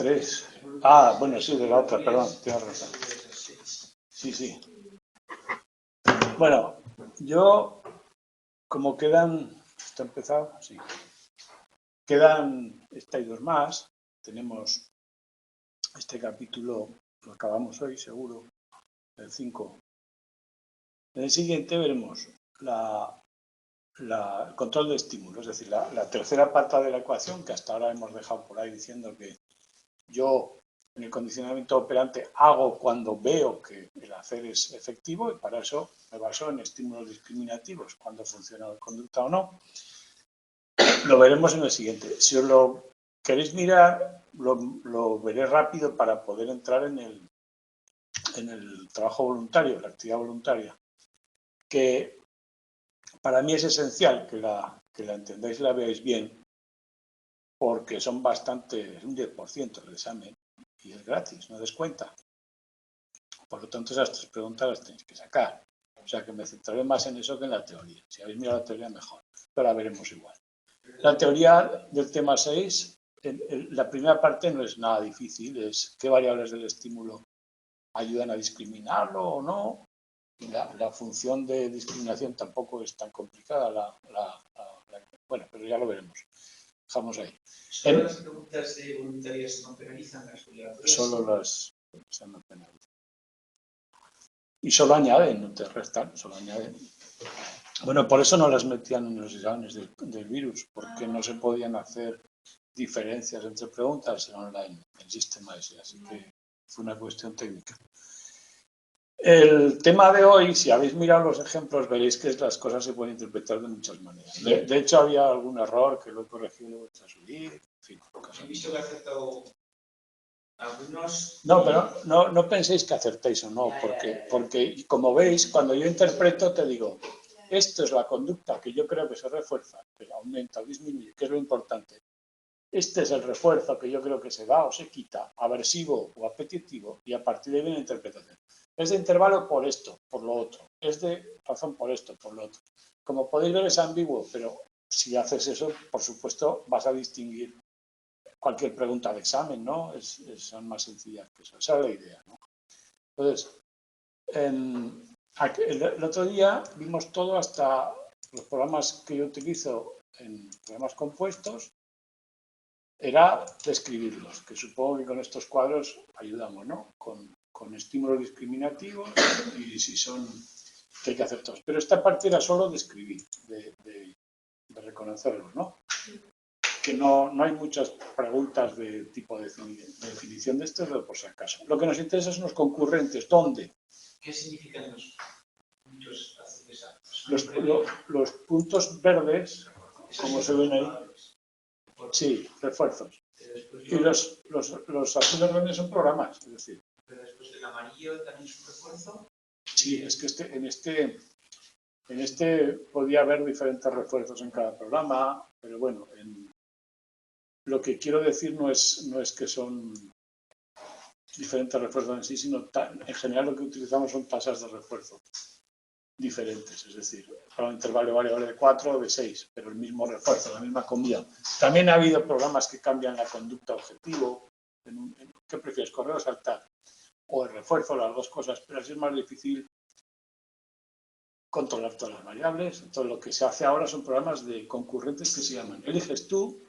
3. Ah, bueno, sí, de la otra, perdón, tienes razón. Sí, sí. Bueno, yo, como quedan, ¿está empezado? Sí. Quedan, hay 2 más. Tenemos este capítulo, lo acabamos hoy, seguro, el 5. En el siguiente veremos el control de estímulos, es decir, la tercera pata de la ecuación, que hasta ahora hemos dejado por ahí diciendo que yo en el condicionamiento operante hago cuando veo que el hacer es efectivo, y para eso me baso en estímulos discriminativos, cuando funciona la conducta o no. Lo veremos en el siguiente. Si os lo queréis mirar, lo veré rápido para poder entrar en el trabajo voluntario, la actividad voluntaria, que para mí es esencial que la entendáis y la veáis bien, porque son bastante, es un 10% el examen y es gratis, no descuenta. Por lo tanto, esas 3 preguntas las tenéis que sacar. O sea que me centraré más en eso que en la teoría. Si habéis mirado la teoría, mejor. Pero la veremos igual. La teoría del tema 6, la primera parte no es nada difícil, es qué variables del estímulo ayudan a discriminarlo o no. Y la función de discriminación tampoco es tan complicada. Bueno, pero ya lo veremos. Dejamos ahí. ¿Solo las preguntas de voluntarias no penalizan las obligatorias? Solo las no penalizan. Y solo añaden, no te restan, solo añaden. Bueno, por eso no las metían en los exámenes del virus, porque no se podían hacer diferencias entre preguntas en online, el sistema ese, así que fue una cuestión técnica. El tema de hoy, si habéis mirado los ejemplos, veréis que las cosas se pueden interpretar de muchas maneras. De hecho, había algún error que lo he corregido y lo he vuelto a subir. En fin, he visto que he acertado algunos. No, pero no penséis que acertéis o no, porque como veis, cuando yo interpreto, te digo, esto es la conducta que yo creo que se refuerza, que aumenta o disminuye, que es lo importante. Este es el refuerzo que yo creo que se da o se quita, aversivo o apetitivo, y a partir de ahí viene la interpretación. Es de intervalo por esto, por lo otro. Es de razón por esto, por lo otro. Como podéis ver, es ambiguo, pero si haces eso, por supuesto, vas a distinguir cualquier pregunta de examen, ¿no? Son más sencillas que eso. Esa es la idea, ¿no? Entonces, el otro día vimos todo hasta los programas que yo utilizo en programas compuestos, era describirlos, que supongo que con estos cuadros ayudamos, ¿no? Con estímulos discriminativos y si son que hay que hacer todos. Pero esta parte era solo de escribir, de reconocerlos, ¿no? Que no hay muchas preguntas de tipo de definición de esto, pero por si acaso. Lo que nos interesa son los concurrentes. ¿Dónde? ¿Qué significan los puntos azules? Los puntos verdes, como se ven ahí. Sí, refuerzos. Y los azules verdes son programas, es decir. ¿Pero después el amarillo también es un refuerzo? Sí, es que en este podía haber diferentes refuerzos en cada programa, pero bueno, lo que quiero decir no es que son diferentes refuerzos en sí, sino en general lo que utilizamos son tasas de refuerzo diferentes, es decir, para un intervalo variable de 4 o de 6, pero el mismo refuerzo, la misma comida. También ha habido programas que cambian la conducta objetivo. ¿Qué prefieres, correr o saltar? O el refuerzo, las dos cosas, pero así es más difícil controlar todas las variables. Entonces, lo que se hace ahora son programas de concurrentes que se llaman. Eliges tú,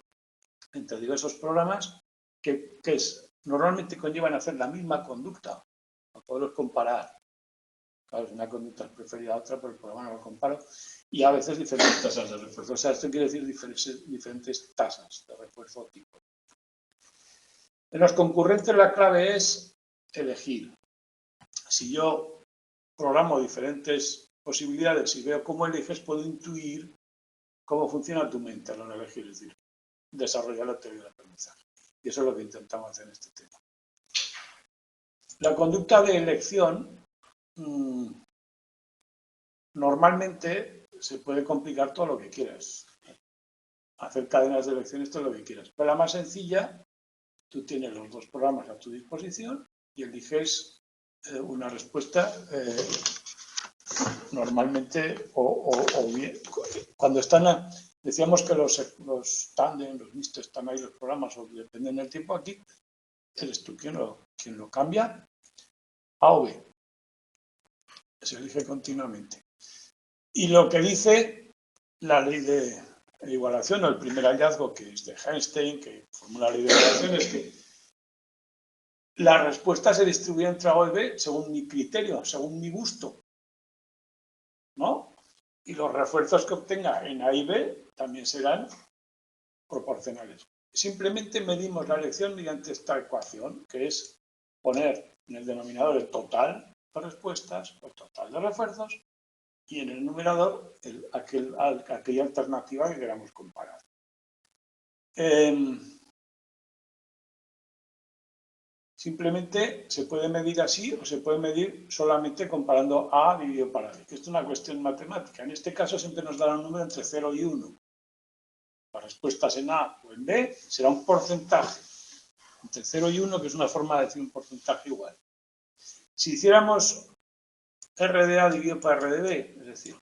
entre diversos programas, que normalmente conllevan a hacer la misma conducta, para poderlos comparar. Claro, si una conducta es preferida a otra, pero el programa no lo comparo. Y a veces diferentes tasas de refuerzo. O sea, esto quiere decir diferentes tasas de refuerzo tipo. En los concurrentes la clave es elegir. Si yo programo diferentes posibilidades y veo cómo eliges, puedo intuir cómo funciona tu mente a la hora de elegir, es decir, desarrollar la teoría del aprendizaje. Y eso es lo que intentamos hacer en este tema. La conducta de elección normalmente se puede complicar todo lo que quieras. Hacer cadenas de elecciones, todo lo que quieras. Pero la más sencilla, tú tienes los dos programas a tu disposición y eliges una respuesta normalmente o bien. Cuando están, decíamos que los tándem, los mixtos están ahí los programas o dependen del tiempo. Aquí eres tú quien lo cambia a o b. Se elige continuamente. Y lo que dice la ley de igualación, o el primer hallazgo, que es de Einstein, que formula la ley de igualación, es que la respuesta se distribuye entre A y B según mi criterio, según mi gusto, ¿no? Y los refuerzos que obtenga en A y B también serán proporcionales. Simplemente medimos la elección mediante esta ecuación, que es poner en el denominador el total de respuestas, el total de refuerzos, y en el numerador aquella alternativa que queramos comparar. Simplemente se puede medir así o se puede medir solamente comparando A dividido por B. Esto es una cuestión matemática. En este caso siempre nos dará un número entre 0 y 1. Las respuestas en A o en B será un porcentaje entre 0 y 1, que es una forma de decir un porcentaje igual. Si hiciéramos R de A dividido por R de B, es decir,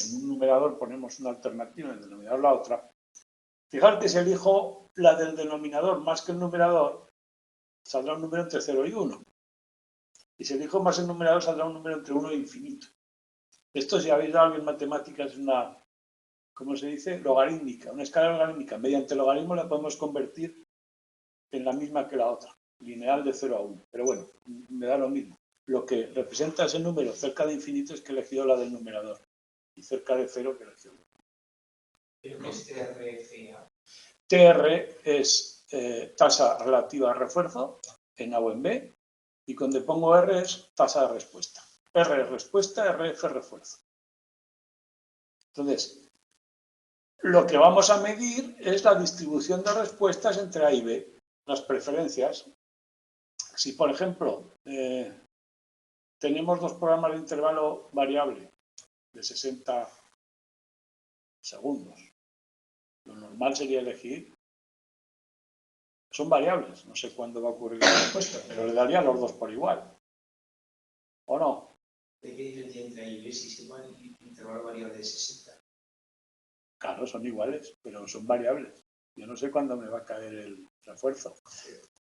en un numerador ponemos una alternativa, en el denominador la otra, fijaros que si elijo la del denominador más que el numerador, saldrá un número entre 0 y 1. Y si elijo más el numerador, saldrá un número entre 1 e infinito. Esto, si habéis dado algo en matemáticas, es una, ¿cómo se dice? Logarítmica, una escala logarítmica. Mediante el logaritmo la podemos convertir en la misma que la otra, lineal de 0 a 1. Pero bueno, me da lo mismo. Lo que representa ese número cerca de infinito es que he elegido la del numerador. Y cerca de 0 que he elegido. ¿Pero qué es TRFA? TR es tasa relativa a refuerzo en A o en B, y cuando pongo R es tasa de respuesta. R es respuesta, RF es refuerzo. Entonces, lo que vamos a medir es la distribución de respuestas entre A y B, las preferencias. Si, por ejemplo, tenemos dos programas de intervalo variable de 60 segundos, lo normal sería elegir. Son variables, no sé cuándo va a ocurrir la respuesta, pero le daría a los dos por igual. ¿O no? ¿De qué diferencia entre A y B si es igual y intervalo variable de 60? Claro, son iguales, pero son variables. Yo no sé cuándo me va a caer el refuerzo.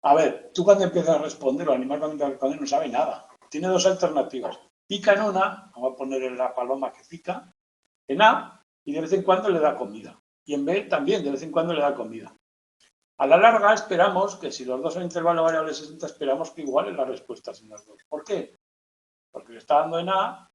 A ver, tú cuando empiezas a responder, o el animal cuando empieza a responder no sabe nada. Tiene dos alternativas. Pica en una, vamos a poner en la paloma que pica, en A, y de vez en cuando le da comida. Y en B también, de vez en cuando le da comida. A la larga esperamos que si los dos son intervalo variable de 60, esperamos que igualen las respuestas en las dos. ¿Por qué? Porque le está dando en A,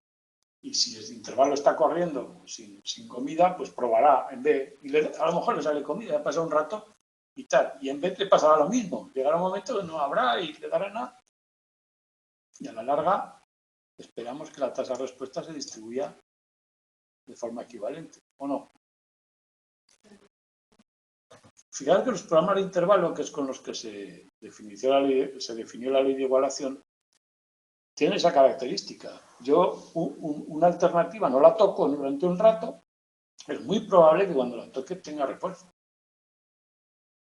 y si el intervalo está corriendo sin comida, pues probará en B. Y a lo mejor le sale comida, ya pasa un rato y tal. Y en B le pasará lo mismo. Llegará un momento que no habrá y le dará nada. Y a la larga esperamos que la tasa de respuesta se distribuya de forma equivalente, ¿o no? Fijaros que los programas de intervalo, que es con los que se definió la ley de igualación, tienen esa característica. Yo una alternativa no la toco durante un rato, es muy probable que cuando la toque tenga refuerzo,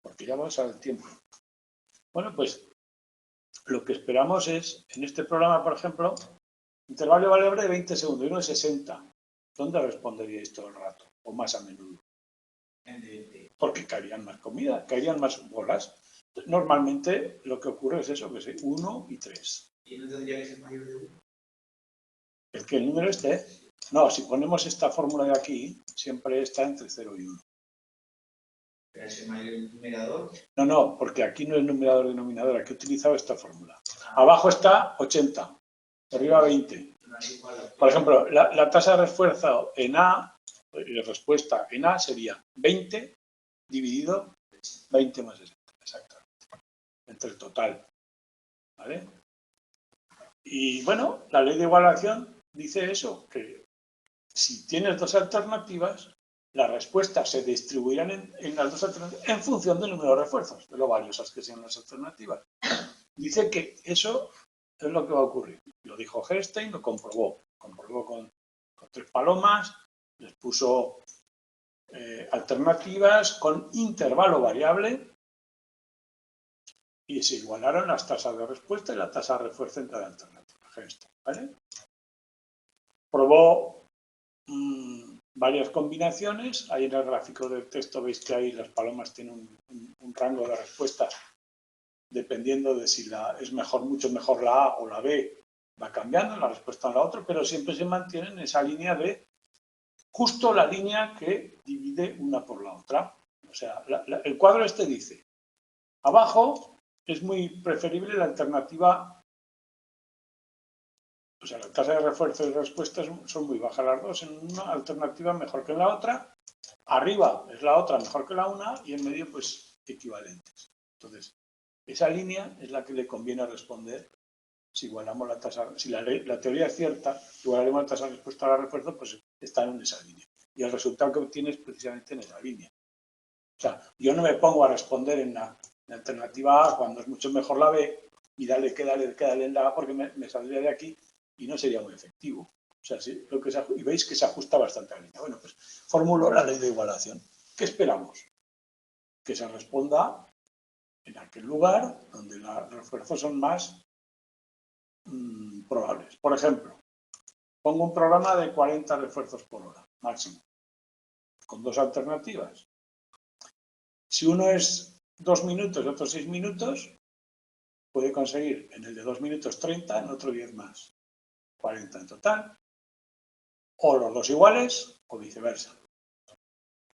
porque ya va a usar el tiempo. Bueno, pues lo que esperamos es, en este programa, por ejemplo, intervalo variable de 20 segundos y uno de 60. ¿Dónde responderíais todo el rato? O más a menudo. Porque caerían más comida, caerían más bolas. Normalmente lo que ocurre es eso, que es 1 y 3. ¿Y no tendría que ser mayor de 1? El que el número esté. No, si ponemos esta fórmula de aquí, siempre está entre 0 y 1. ¿Pero es el mayor numerador? No, porque aquí no es numerador-denominador, aquí he utilizado esta fórmula. Abajo está 80, arriba 20. Por ejemplo, la tasa de refuerzo en A, respuesta en A sería 20 dividido 20 más 60, exactamente, entre el total. ¿Vale? Y bueno, la ley de igualación dice eso, que si tienes dos alternativas, las respuestas se distribuirán en las dos alternativas en función del número de refuerzos, de lo valiosas que sean las alternativas. Dice que eso es lo que va a ocurrir. Lo dijo Einstein, lo comprobó. Comprobó con 3 palomas, les puso alternativas con intervalo variable y se igualaron las tasas de respuesta y la tasa de refuerzo en cada alternativa. Einstein, ¿vale? Probó varias combinaciones. Ahí en el gráfico del texto veis que ahí las palomas tienen un rango de respuesta dependiendo de si es mucho mejor la A o la B, va cambiando la respuesta en la otra, pero siempre se mantiene en esa línea de justo la línea que divide una por la otra. O sea, el cuadro este dice, abajo es muy preferible la alternativa, o sea, la tasa de refuerzo y respuesta son muy bajas las dos, en una alternativa mejor que en la otra, arriba es la otra mejor que la una y en medio pues equivalentes. Entonces, esa línea es la que le conviene responder. Si igualamos la tasa, si la teoría es cierta, igualaremos la tasa de respuesta a la refuerzo, pues está en esa línea. Y el resultado que obtienes precisamente en esa línea. O sea, yo no me pongo a responder en la alternativa A cuando es mucho mejor la B y dale en la A porque me saldría de aquí y no sería muy efectivo. O sea, sí, y veis que se ajusta bastante a la línea. Bueno, pues formulo la ley de igualación. ¿Qué esperamos? Que se responda en aquel lugar donde los refuerzos son más probables. Por ejemplo, pongo un programa de 40 refuerzos por hora, máximo, con dos alternativas. Si uno es 2 minutos y otro 6 minutos, puede conseguir en el de 2 minutos 30, en otro 10 más, 40 en total, o los dos iguales o viceversa.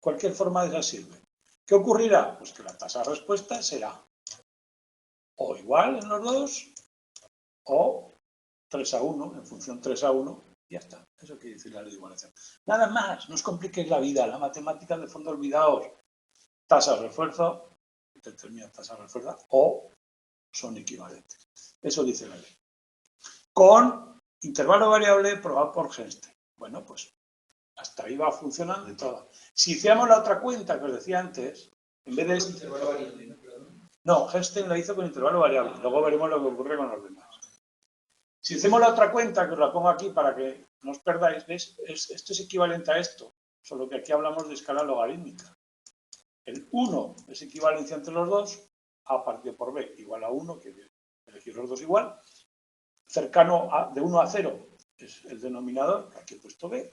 Cualquier forma de esa sirve. ¿Qué ocurrirá? Pues que la tasa de respuesta será o igual en los dos o 3-1, en función 3-1, y ya está. Eso quiere decir la ley de igualación. Nada más, no os compliquéis la vida. La matemática de fondo, olvidaos. Tasa de refuerzo, determina tasa de refuerzo, o son equivalentes. Eso dice la ley. Con intervalo variable probado por Genstein. Bueno, pues hasta ahí va funcionando y todo. Si hiciéramos la otra cuenta que os decía antes, en vez de... Intervalo variable, ¿no? No, Genstein la hizo con intervalo variable. Luego veremos lo que ocurre con los demás. Si hacemos la otra cuenta, que os la pongo aquí para que no os perdáis, ¿ves? Esto es equivalente a esto, solo que aquí hablamos de escala logarítmica. El 1 es equivalencia entre los dos, A partido por B igual a 1, que elegir los dos igual. Cercano de 1 a 0 es el denominador, que aquí he puesto B.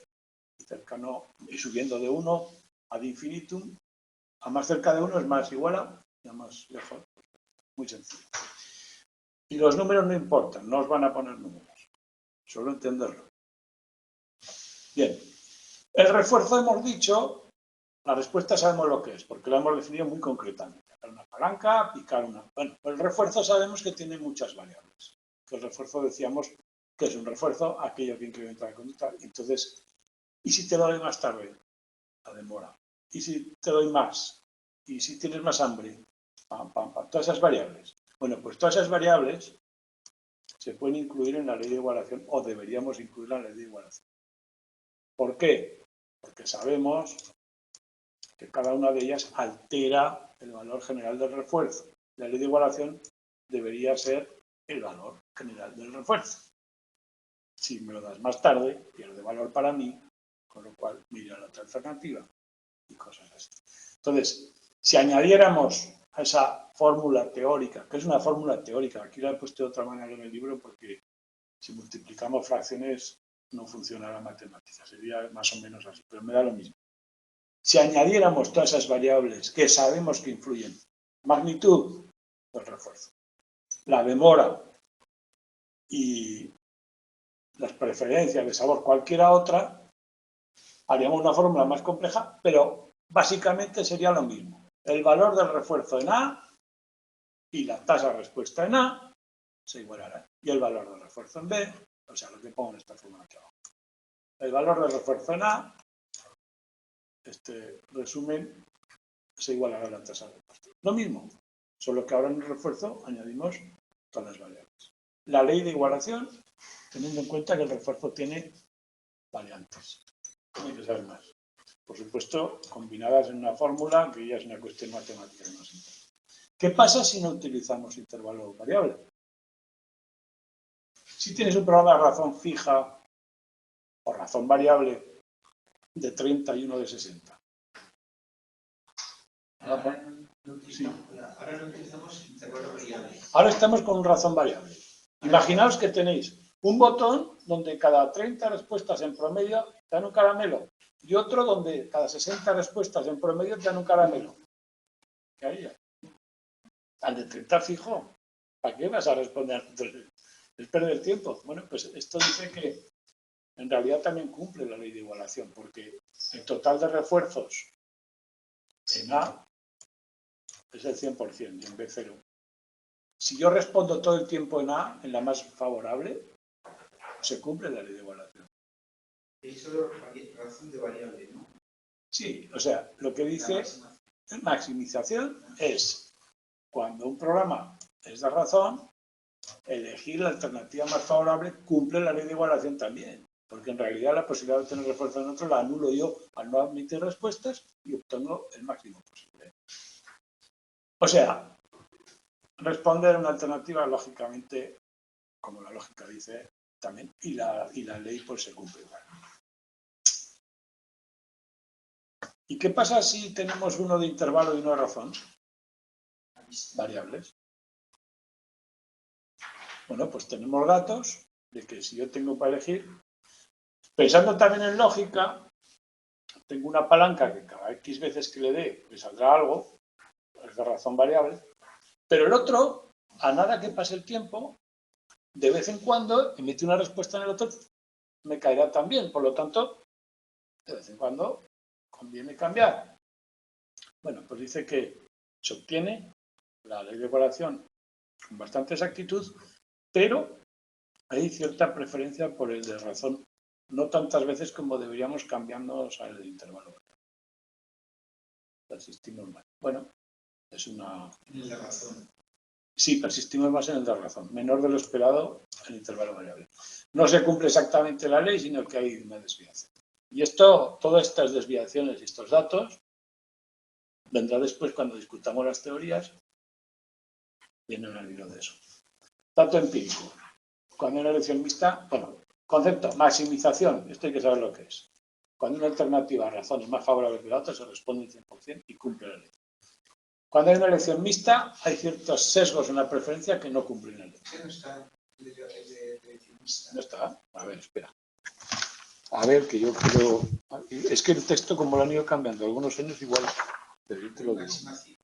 Y cercano, y subiendo de 1 ad infinitum, a más cerca de 1 es más igual a, y a más lejos. Muy sencillo. Y los números no importan, no os van a poner números, solo entenderlo. Bien, el refuerzo hemos dicho, la respuesta sabemos lo que es, porque la hemos definido muy concretamente. Picar una palanca, picar una... Bueno, el refuerzo sabemos que tiene muchas variables. Que el refuerzo decíamos que es un refuerzo, aquello que incrementa la conducta. Entonces, ¿y si te lo doy más tarde? La demora. ¿Y si te doy más? ¿Y si tienes más hambre? Pam, pam, pam. Todas esas variables. Bueno, pues todas esas variables se pueden incluir en la ley de igualación o deberíamos incluirla en la ley de igualación. ¿Por qué? Porque sabemos que cada una de ellas altera el valor general del refuerzo. La ley de igualación debería ser el valor general del refuerzo. Si me lo das más tarde, pierde valor para mí, con lo cual me iré a la otra alternativa y cosas así. Entonces, si añadiéramos a esa fórmula teórica, que es una fórmula teórica, aquí la he puesto de otra manera en el libro porque si multiplicamos fracciones no funciona la matemática, sería más o menos así, pero me da lo mismo. Si añadiéramos todas esas variables que sabemos que influyen, magnitud del refuerzo, la demora y las preferencias de sabor, cualquiera otra, haríamos una fórmula más compleja, pero básicamente sería lo mismo. El valor del refuerzo en A y la tasa de respuesta en A se igualarán. Y el valor del refuerzo en B, o sea, lo que pongo en esta fórmula aquí abajo. El valor del refuerzo en A, este resumen, se igualará a la tasa de respuesta. Lo mismo, solo que ahora en el refuerzo añadimos todas las variables. La ley de igualación, teniendo en cuenta que el refuerzo tiene variantes. No hay que saber más. Por supuesto, combinadas en una fórmula que ya es una cuestión matemática que nos interesa. ¿Qué pasa si no utilizamos intervalo variable? Si tienes un programa de razón fija o razón variable de 30 y uno de 60. Ahora no utilizamos intervalo variable. Ahora estamos con razón variable. Imaginaos que tenéis un botón donde cada 30 respuestas en promedio te dan un caramelo y otro donde cada 60 respuestas en promedio te dan un caramelo. ¿Qué haría? Al de 30 fijo, ¿Para qué vas a responder? Es perder el tiempo. Bueno, pues esto dice que en realidad también cumple la ley de igualación, porque el total de refuerzos en A es el 100% y en B 0. Si yo respondo todo el tiempo en A, en la más favorable, se cumple la ley de igualación. Eso es razón de variable, ¿no? Sí, o sea, lo que dice maximización es cuando un programa es de razón, elegir la alternativa más favorable cumple la ley de igualación también. Porque en realidad la posibilidad de obtener refuerzo en otro la anulo yo al no admitir respuestas y obtengo el máximo posible. O sea, responder una alternativa lógicamente, como la lógica dice también, y la ley pues se cumple. ¿Y qué pasa si tenemos uno de intervalo y uno de razón? Variables. Bueno, pues tenemos datos de que si yo tengo para elegir, pensando también en lógica, tengo una palanca que cada X veces que le dé me saldrá algo, es de razón variable, pero el otro, a nada que pase el tiempo, de vez en cuando emite una respuesta en el otro, me caerá también. Por lo tanto, de vez en cuando conviene cambiar. Bueno, pues dice que se obtiene la ley de igualación con bastante exactitud, pero hay cierta preferencia por el de razón, no tantas veces como deberíamos cambiarnos al intervalo. Persistimos más. Bueno, es una... En la razón. Sí, persistimos más en el de razón, menor de lo esperado en el intervalo variable. No se cumple exactamente la ley, sino que hay una desviación. Y esto, todas estas desviaciones y estos datos, vendrá después cuando discutamos las teorías, vienen al hilo de eso. Dato empírico. Cuando hay una elección mixta, bueno, concepto, maximización, esto hay que saber lo que es. Cuando una alternativa a razón es más favorable que la otra, se responde el 100% y cumple la ley. Cuando hay una elección mixta, hay ciertos sesgos en la preferencia que no cumplen la ley. ¿Qué no está de elección mixta? No está. A ver, espera. A ver, que yo quiero... Es que el texto, como lo han ido cambiando algunos años, igual... Pero yo te lo digo.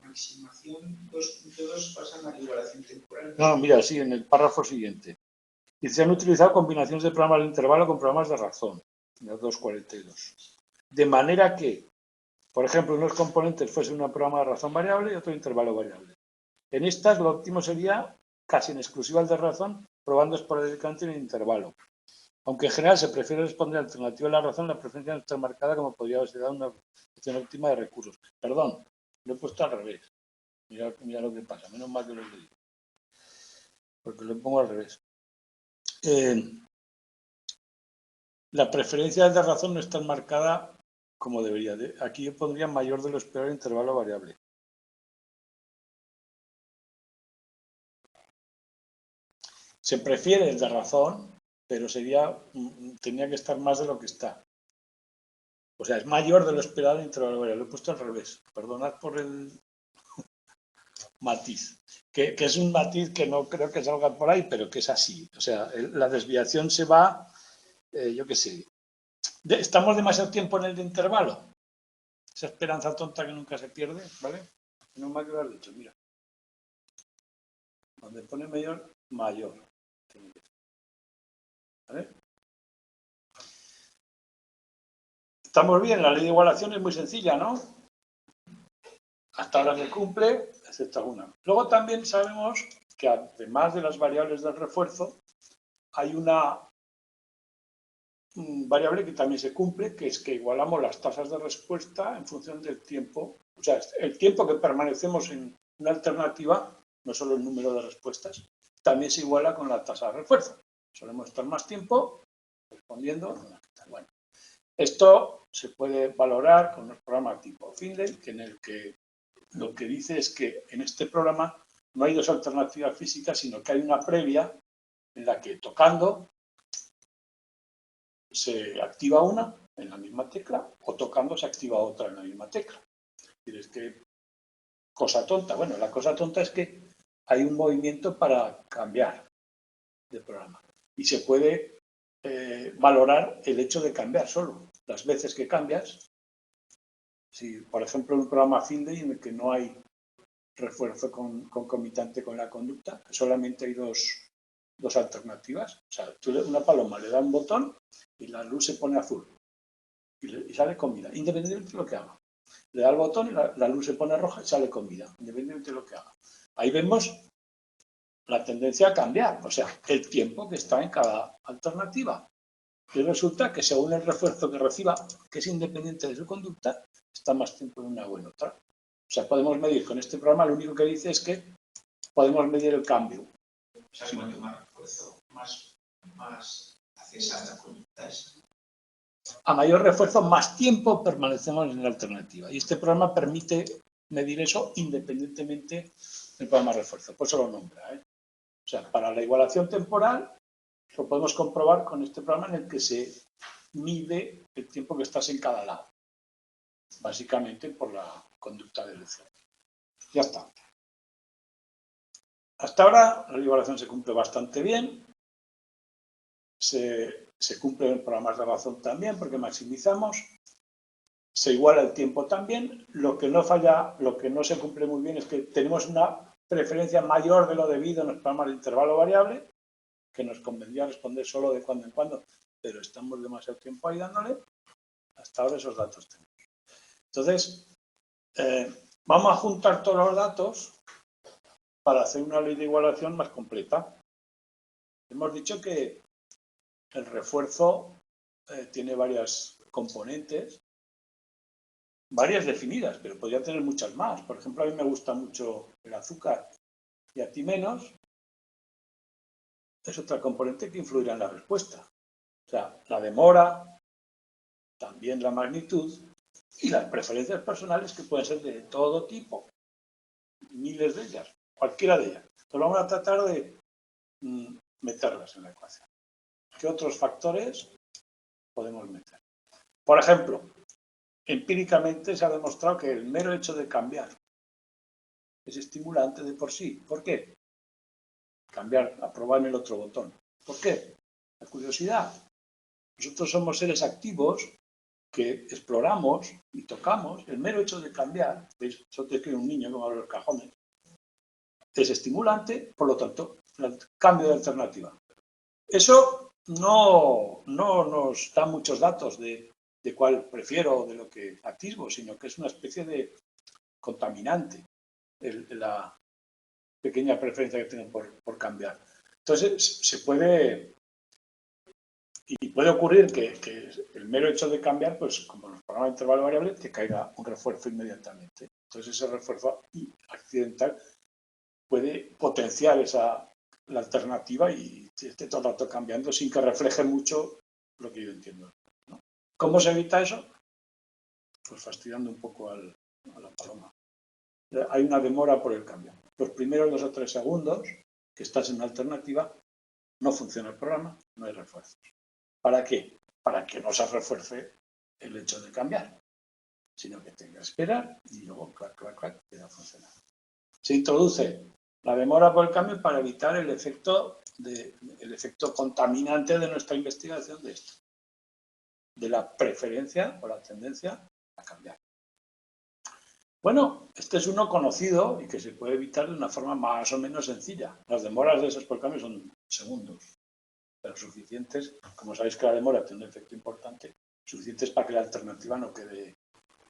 Maximación 2.2 pasan a la igualación temporal. No, mira, sí, en el párrafo siguiente. Y se han utilizado combinaciones de programas de intervalo con programas de razón. En el 242. De manera que, por ejemplo, unos componentes fuesen un programa de razón variable y otro de intervalo variable. En estas, lo óptimo sería casi en exclusiva el de razón, probando esporádicamente en el intervalo. Aunque en general se prefiere responder alternativa a la razón, la preferencia no está marcada como podría haberse dado una opción óptima de recursos. Perdón, lo he puesto al revés. Mira lo que pasa, menos mal que lo he leído. Porque lo pongo al revés. La preferencia de razón no está marcada como debería. Aquí yo pondría mayor de lo esperado intervalo variable. Se prefiere el de razón, pero tenía que estar más de lo que está. O sea, es mayor de lo esperado el intervalo variable. Lo he puesto al revés. Perdonad por el matiz. Que es un matiz que no creo que salga por ahí, pero que es así. O sea, la desviación se va, yo qué sé. Estamos demasiado tiempo en el de intervalo. Esa esperanza tonta que nunca se pierde, ¿vale? No más que lo has dicho, mira. Donde pone mayor, mayor. ¿Vale? Estamos bien, la ley de igualación es muy sencilla, ¿no? Hasta ahora se cumple, excepto alguna. Luego también sabemos que además de las variables del refuerzo, hay una variable que también se cumple, que es que igualamos las tasas de respuesta en función del tiempo. O sea, el tiempo que permanecemos en una alternativa, no solo el número de respuestas, también se iguala con la tasa de refuerzo. Solemos estar más tiempo respondiendo. Bueno, esto se puede valorar con un programa tipo Finlay, en el que lo que dice es que en este programa no hay dos alternativas físicas, sino que hay una previa en la que tocando se activa una en la misma tecla o tocando se activa otra en la misma tecla. Es que cosa tonta. Bueno, la cosa tonta es que hay un movimiento para cambiar de programa y se puede valorar el hecho de cambiar solo. Las veces que cambias, si por ejemplo en un programa Finlay en el que no hay refuerzo concomitante con la conducta, que solamente hay dos alternativas. O sea, una paloma le da un botón y la luz se pone azul y sale comida, independientemente de lo que haga. Le da el botón y la luz se pone roja y sale comida, independientemente de lo que haga. Ahí vemos la tendencia a cambiar, o sea, el tiempo que está en cada alternativa. Y resulta que según el refuerzo que reciba, que es independiente de su conducta, está más tiempo en una o en otra. O sea, podemos medir con este programa, lo único que dice es que podemos medir el cambio. O sea, cuanto más refuerzo, más haces a la conducta esa. A mayor refuerzo, más tiempo permanecemos en la alternativa. Y este programa permite medir eso independientemente del programa de refuerzo. Por eso lo nombra. O sea, para la igualación temporal, lo podemos comprobar con este programa en el que se mide el tiempo que estás en cada lado. Básicamente por la conducta de elección. Ya está. Hasta ahora la igualación se cumple bastante bien. Se cumple en programas de razón también porque maximizamos. Se iguala el tiempo también. Lo que no falla, lo que no se cumple muy bien es que tenemos una preferencia mayor de lo debido en los programas de intervalo variable, que nos convendría responder solo de cuando en cuando, pero estamos demasiado tiempo ahí dándole. Hasta ahora esos datos tenemos. Entonces, vamos a juntar todos los datos para hacer una ley de igualación más completa. Hemos dicho que el refuerzo tiene varias componentes, varias definidas, pero podría tener muchas más. Por ejemplo, a mí me gusta mucho el azúcar y a ti menos. Es otra componente que influirá en la respuesta. O sea, la demora, también la magnitud y las preferencias personales que pueden ser de todo tipo, miles de ellas, cualquiera de ellas. Entonces vamos a tratar de meterlas en la ecuación. ¿Qué otros factores podemos meter? Por ejemplo, empíricamente se ha demostrado que el mero hecho de cambiar es estimulante de por sí. ¿Por qué? Cambiar, aprobar en el otro botón. ¿Por qué? La curiosidad. Nosotros somos seres activos que exploramos y tocamos. El mero hecho de cambiar, ¿veis? Eso te escribe un niño como abre los cajones, es estimulante, por lo tanto, el cambio de alternativa. Eso no nos da muchos datos de cuál prefiero o de lo que atisbo, sino que es una especie de contaminante la pequeña preferencia que tengo por cambiar. Entonces, se puede ocurrir que el mero hecho de cambiar, pues como en los programas de intervalo variable, te caiga un refuerzo inmediatamente. Entonces, ese refuerzo accidental puede potenciar la alternativa y esté todo el rato cambiando sin que refleje mucho lo que yo entiendo, ¿no? ¿Cómo se evita eso? Pues fastidiando un poco a la paloma. Hay una demora por el cambio. Los primeros 2 o 3 segundos que estás en la alternativa, no funciona el programa, no hay refuerzos. ¿Para qué? Para que no se refuerce el hecho de cambiar, sino que tenga que esperar y luego, clac, clac, clac, queda funcionar. Se introduce la demora por el cambio para evitar el efecto contaminante de nuestra investigación de esto, de la preferencia o la tendencia a cambiar. Bueno, este es uno conocido y que se puede evitar de una forma más o menos sencilla. Las demoras de esos por cambio son segundos, pero suficientes, como sabéis que la demora tiene un efecto importante, suficientes para que la alternativa no quede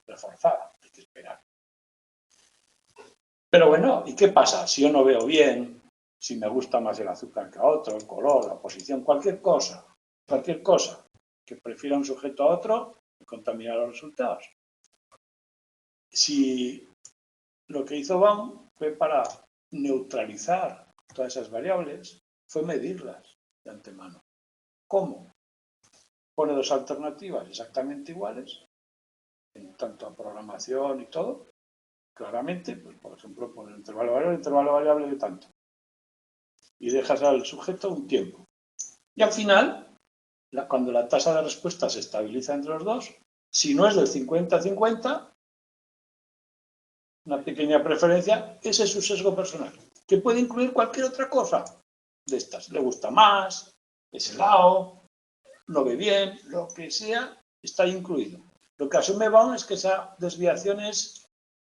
reforzada, hay que esperar. Pero bueno, ¿y qué pasa? Si yo no veo bien, si me gusta más el azúcar que a otro, el color, la posición, cualquier cosa que prefiera un sujeto a otro, contamina los resultados. Si lo que hizo Baum fue para neutralizar todas esas variables, fue medirlas de antemano. ¿Cómo? Pone 2 alternativas exactamente iguales, en tanto a programación y todo, claramente, pues por ejemplo, pone el intervalo variable de tanto. Y dejas al sujeto un tiempo. Y al final, cuando la tasa de respuesta se estabiliza entre los dos, si no es del 50-50, una pequeña preferencia, ese es su sesgo personal, que puede incluir cualquier otra cosa de estas. Le gusta más, es helado, no ve bien, lo que sea, está incluido. Lo que asume Baum es que esa desviación es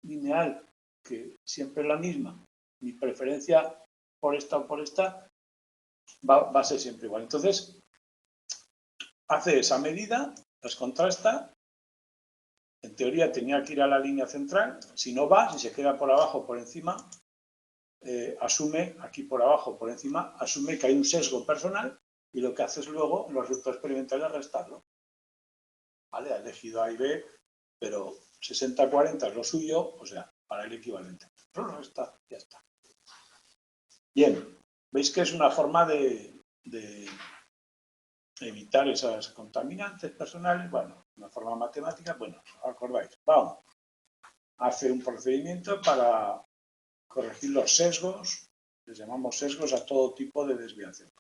lineal, que siempre es la misma, mi preferencia por esta o por esta, va a ser siempre igual. Entonces, hace esa medida, las contrasta. En teoría tenía que ir a la línea central. Si no va, si se queda por abajo o por encima, asume, aquí por abajo o por encima, asume que hay un sesgo personal y lo que hace es luego, en los resultados experimentales, restarlo. ¿Vale? Ha elegido A y B, pero 60-40 es lo suyo, o sea, para el equivalente. Lo resta, ya está. Bien, veis que es una forma de evitar esas contaminantes personales, bueno, una forma matemática, bueno, acordáis, vamos, hace un procedimiento para corregir los sesgos, les llamamos sesgos a todo tipo de desviación.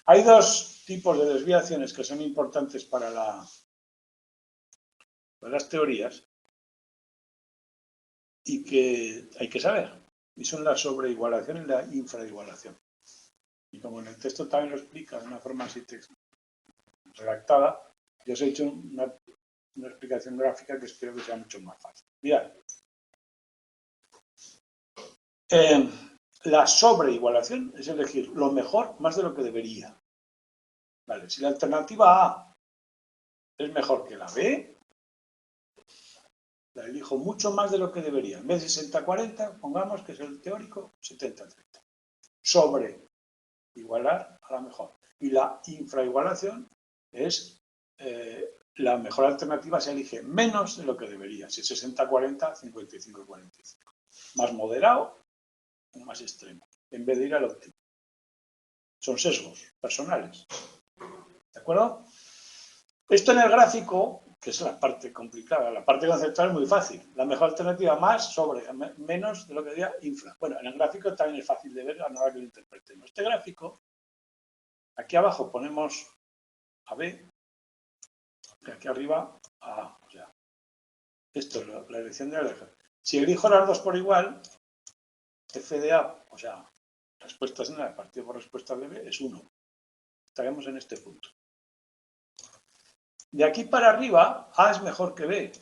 Hay dos tipos de desviaciones que son importantes para las teorías y que hay que saber, y son la sobreigualación y la infraigualación. Y como en el texto también lo explica de una forma así redactada, yo os he hecho una explicación gráfica que espero que sea mucho más fácil. Mirad. La sobreigualación es elegir lo mejor más de lo que debería. Vale, si la alternativa A es mejor que la B, la elijo mucho más de lo que debería. En vez de 60-40, pongamos que es el teórico, 70-30. Sobreigualar a la mejor. Y la infraigualación es la mejor alternativa se elige menos de lo que debería. Si es 60-40, 55-45. Más moderado o más extremo. En vez de ir al óptimo. Son sesgos personales. ¿De acuerdo? Esto en el gráfico, que es la parte complicada, la parte conceptual es muy fácil. La mejor alternativa más sobre, menos de lo que diría infra. Bueno, en el gráfico también es fácil de ver a la hora que lo interpretemos. Este gráfico, aquí abajo ponemos a B, y aquí arriba a A. O sea, esto es la elección de la elección. Si elijo las dos por igual, f de A, o sea, respuestas en A partido por respuesta de B, es 1. Estaremos en este punto. De aquí para arriba, A es mejor que B,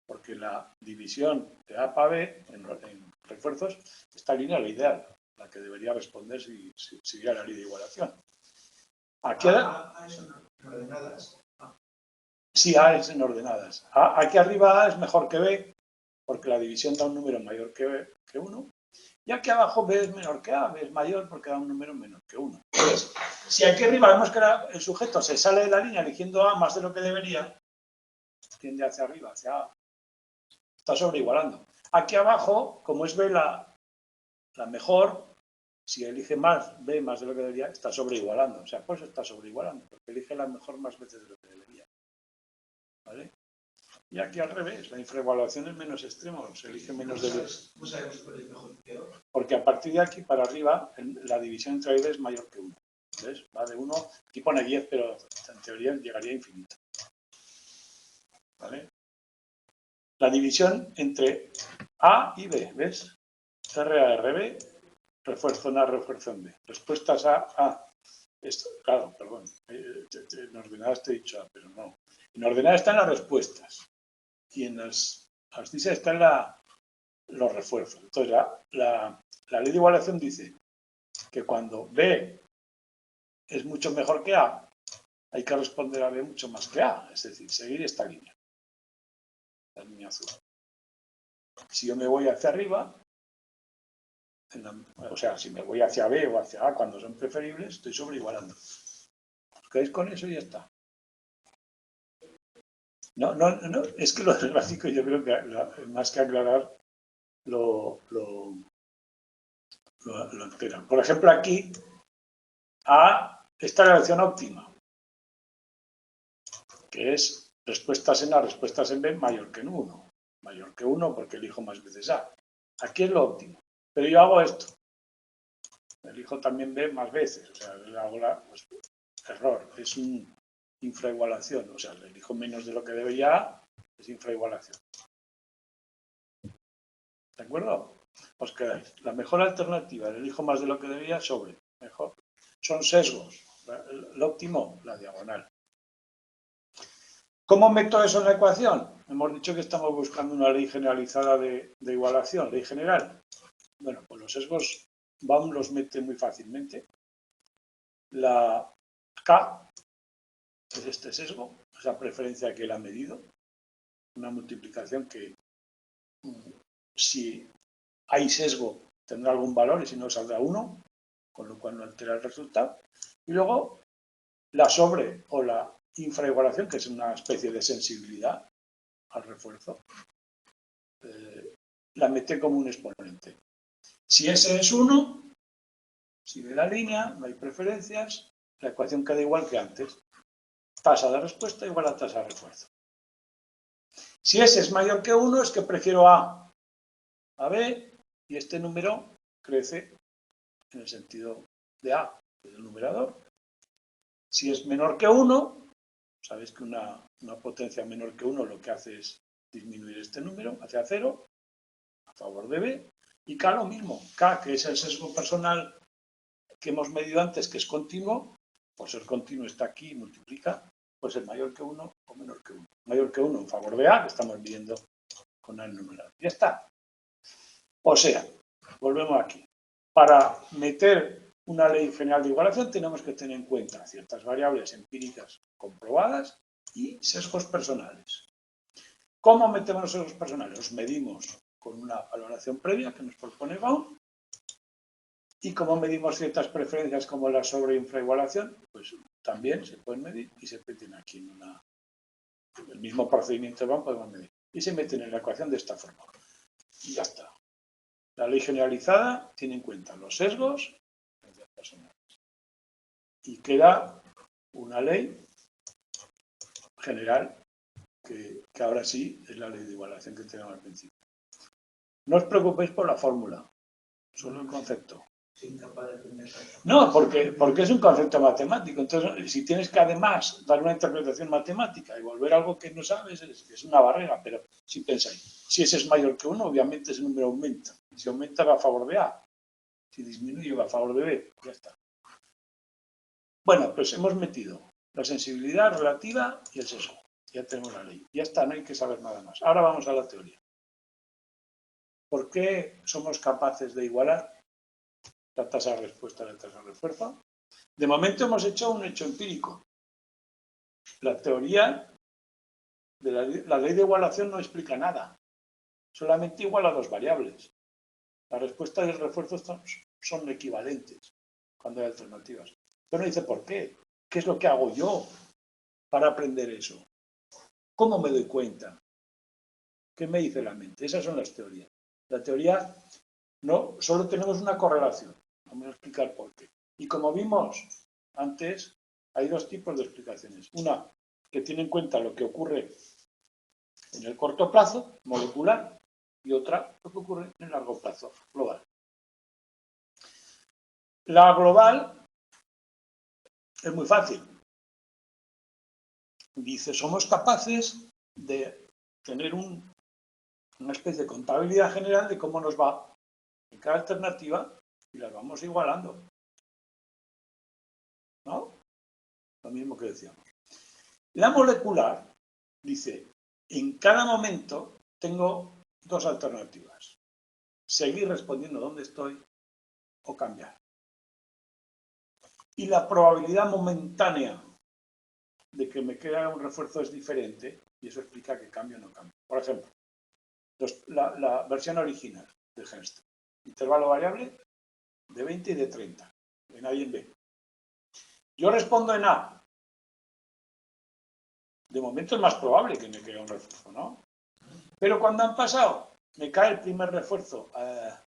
porque la división de A para B en refuerzos, esta línea es la ideal, la que debería responder si siguiera la ley de igualación. Aquí es en ordenadas. Sí, A es en ordenadas. Aquí arriba A es mejor que B, porque la división da un número mayor que 1. Y aquí abajo B es menor que A, B es mayor porque da un número menor que 1. Entonces, si aquí arriba vemos que el sujeto se sale de la línea eligiendo A más de lo que debería, tiende hacia arriba, hacia A. Está sobreigualando. Aquí abajo, como es B la mejor, si elige más B más de lo que debería, está sobreigualando. O sea, pues está sobreigualando, porque elige la mejor más veces de lo que debería. ¿Vale? Y aquí al revés, la infraevaluación es menos extremo, se elige menos de veces. ¿Cómo sabemos cuál es mejor y peor? Porque a partir de aquí para arriba, la división entre A y B es mayor que 1. ¿Ves? Va de 1, aquí pone 10, pero en teoría llegaría a infinito. ¿Vale? La división entre A y B, ¿ves? RA, RB, refuerzo en A, refuerzo en B. Respuestas A. Esto, claro, perdón. En ordenadas te he dicho A, pero no. En ordenadas están las respuestas. Y en las abscisas están los refuerzos. Entonces, la ley de igualación dice que cuando B es mucho mejor que A, hay que responder a B mucho más que A. Es decir, seguir esta línea. La línea azul. Si yo me voy hacia arriba, o sea, si me voy hacia B o hacia A cuando son preferibles, estoy sobreigualando. ¿Os quedáis con eso y ya está? No, es que lo del gráfico yo creo que más que aclarar lo alteran. Por ejemplo, aquí A esta relación óptima, que es respuestas en A, respuestas en B mayor que en 1. Mayor que 1 porque elijo más veces A. Aquí es lo óptimo. Pero yo hago esto. Elijo también B más veces. O sea, le hago error. Es una infraigualación. O sea, le elijo menos de lo que debería A. Es infraigualación. ¿De acuerdo? Os quedáis. La mejor alternativa, le elijo más de lo que debería sobre. Mejor. Son sesgos. El óptimo, la diagonal. ¿Cómo meto eso en la ecuación? hemos dicho que estamos buscando una ley generalizada de igualación, ley general. Bueno, pues los sesgos Baum los mete muy fácilmente. La K es este sesgo, esa preferencia que él ha medido, una multiplicación que si hay sesgo tendrá algún valor y si no saldrá 1, con lo cual no altera el resultado. Y luego la sobre o la infraigualación, que es una especie de sensibilidad al refuerzo, la mete como un exponente. Si ese es 1, sigue la línea, no hay preferencias, la ecuación queda igual que antes. Tasa de respuesta igual a tasa de refuerzo. Si ese es mayor que 1, es que prefiero A a B y este número crece en el sentido de A, del numerador. Si es menor que 1, sabéis que una potencia menor que 1 lo que hace es disminuir este número hacia 0, a favor de B. Y K lo mismo. K, que es el sesgo personal que hemos medido antes, que es continuo, por ser continuo está aquí y multiplica, pues es mayor que 1 o menor que 1. Mayor que 1 en favor de A, que estamos midiendo con el numerador. Ya está. O sea, volvemos aquí. Para meter una ley general de igualación tenemos que tener en cuenta ciertas variables empíricas comprobadas y sesgos personales. ¿Cómo metemos los sesgos personales? Los medimos con una valoración previa que nos propone Baum. ¿Y cómo medimos ciertas preferencias como la sobre infraigualación? Pues también se pueden medir y se meten aquí en el mismo procedimiento de Baum podemos medir. Y se meten en la ecuación de esta forma. Y ya está. La ley generalizada tiene en cuenta los sesgos personales. Y queda una ley general que ahora sí es la ley de igualación que tenemos al principio. No os preocupéis por la fórmula, solo el concepto. No, porque es un concepto matemático. Entonces, si tienes que además dar una interpretación matemática y volver a algo que no sabes, es una barrera. Pero si pensáis, si ese es mayor que 1, obviamente ese número aumenta. Si aumenta va a favor de A. Si disminuye va a favor de B. Ya está. Bueno, pues hemos metido la sensibilidad relativa y el sesgo. Ya tenemos la ley. Ya está, no hay que saber nada más. Ahora vamos a la teoría. ¿Por qué somos capaces de igualar la tasa de respuesta a la tasa de refuerzo? De momento hemos hecho un hecho empírico. La teoría de la ley de igualación no explica nada. Solamente iguala dos variables. La respuesta y el refuerzo son equivalentes cuando hay alternativas. Pero no dice por qué. ¿Qué es lo que hago yo para aprender eso? ¿Cómo me doy cuenta? ¿Qué me dice la mente? Esas son las teorías. La teoría, no, solo tenemos una correlación. Vamos a explicar por qué. Y como vimos antes, hay dos tipos de explicaciones. Una que tiene en cuenta lo que ocurre en el corto plazo, molecular, y otra lo que ocurre en el largo plazo, global. La global es muy fácil. Dice, somos capaces de tener una especie de contabilidad general de cómo nos va en cada alternativa y las vamos igualando. ¿No? Lo mismo que decíamos. La molecular dice, en cada momento tengo dos alternativas. Seguir respondiendo donde estoy o cambiar. Y la probabilidad momentánea de que me quede un refuerzo es diferente y eso explica que cambio o no cambio. Por ejemplo, la versión original de Henston. Intervalo variable de 20 y de 30. En A y en B. Yo respondo en A. De momento es más probable que me quede un refuerzo, ¿no? Pero cuando han pasado, me cae el primer refuerzo a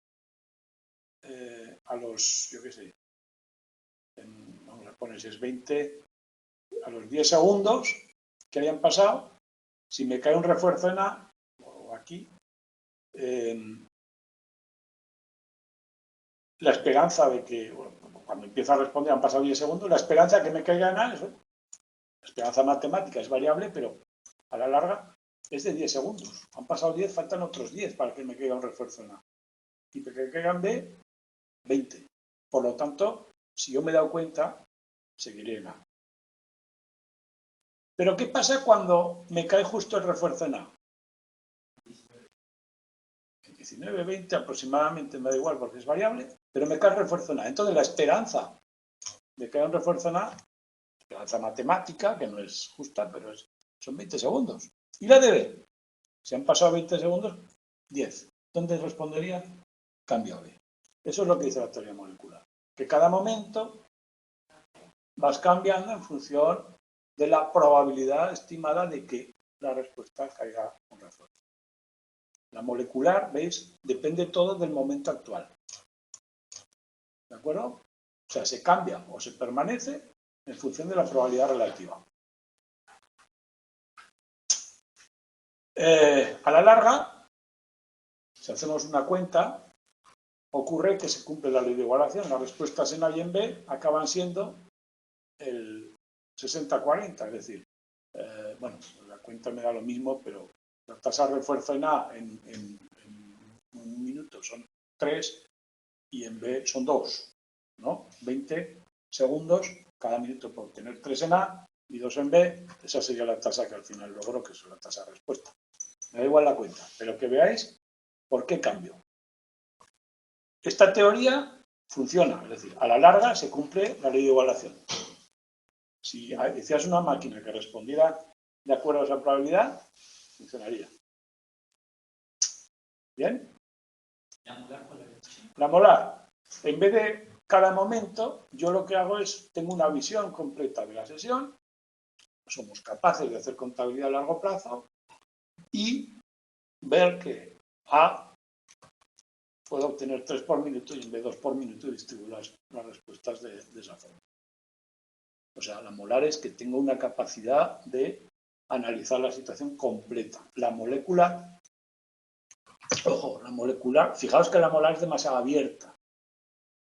los, yo qué sé, vamos a poner si es 20, a los 10 segundos que hayan pasado, si me cae un refuerzo en A, o aquí, la esperanza de que, bueno, cuando empiezo a responder han pasado 10 segundos, la esperanza de que me caiga en A, la esperanza matemática es variable, pero a la larga es de 10 segundos. Han pasado 10, faltan otros 10 para que me caiga un refuerzo en A. Y para que caigan B, 20. Por lo tanto, si yo me he dado cuenta, seguiré en A. Pero ¿qué pasa cuando me cae justo el refuerzo en A? 19, 20 aproximadamente, me da igual porque es variable, pero me cae el refuerzo en A. Entonces la esperanza de que haya un refuerzo en A, esperanza matemática, que no es justa, pero son 20 segundos. Y la de B, si han pasado 20 segundos, 10. ¿Dónde respondería? Cambio a B. Eso es lo que dice la teoría molecular. Que cada momento vas cambiando en función de la probabilidad estimada de que la respuesta caiga un refuerzo. La molecular, ¿veis? Depende todo del momento actual. ¿De acuerdo? O sea, se cambia o se permanece en función de la probabilidad relativa. A la larga, si hacemos una cuenta, ocurre que se cumple la ley de igualación. Las respuestas en A y en B acaban siendo el 60-40, es decir, bueno, la cuenta me da lo mismo, pero la tasa de refuerzo en A en un minuto son 3 y en B son 2, ¿no? 20 segundos cada minuto por tener 3 en A y 2 en B, esa sería la tasa que al final logro, que es la tasa de respuesta. Me da igual la cuenta, pero que veáis por qué cambio. Esta teoría funciona, es decir, a la larga se cumple la ley de igualación. Si hicieras una máquina que respondiera de acuerdo a esa probabilidad, funcionaría. ¿Bien? La molar, en vez de cada momento, yo lo que hago es, tengo una visión completa de la sesión, somos capaces de hacer contabilidad a largo plazo y ver que A puedo obtener 3 por minuto y en B 2 por minuto y distribuir las respuestas de esa forma. O sea, la molar es que tengo una capacidad de analizar la situación completa. La molécula, ojo, la molecular, fijaos que la molar es demasiado abierta,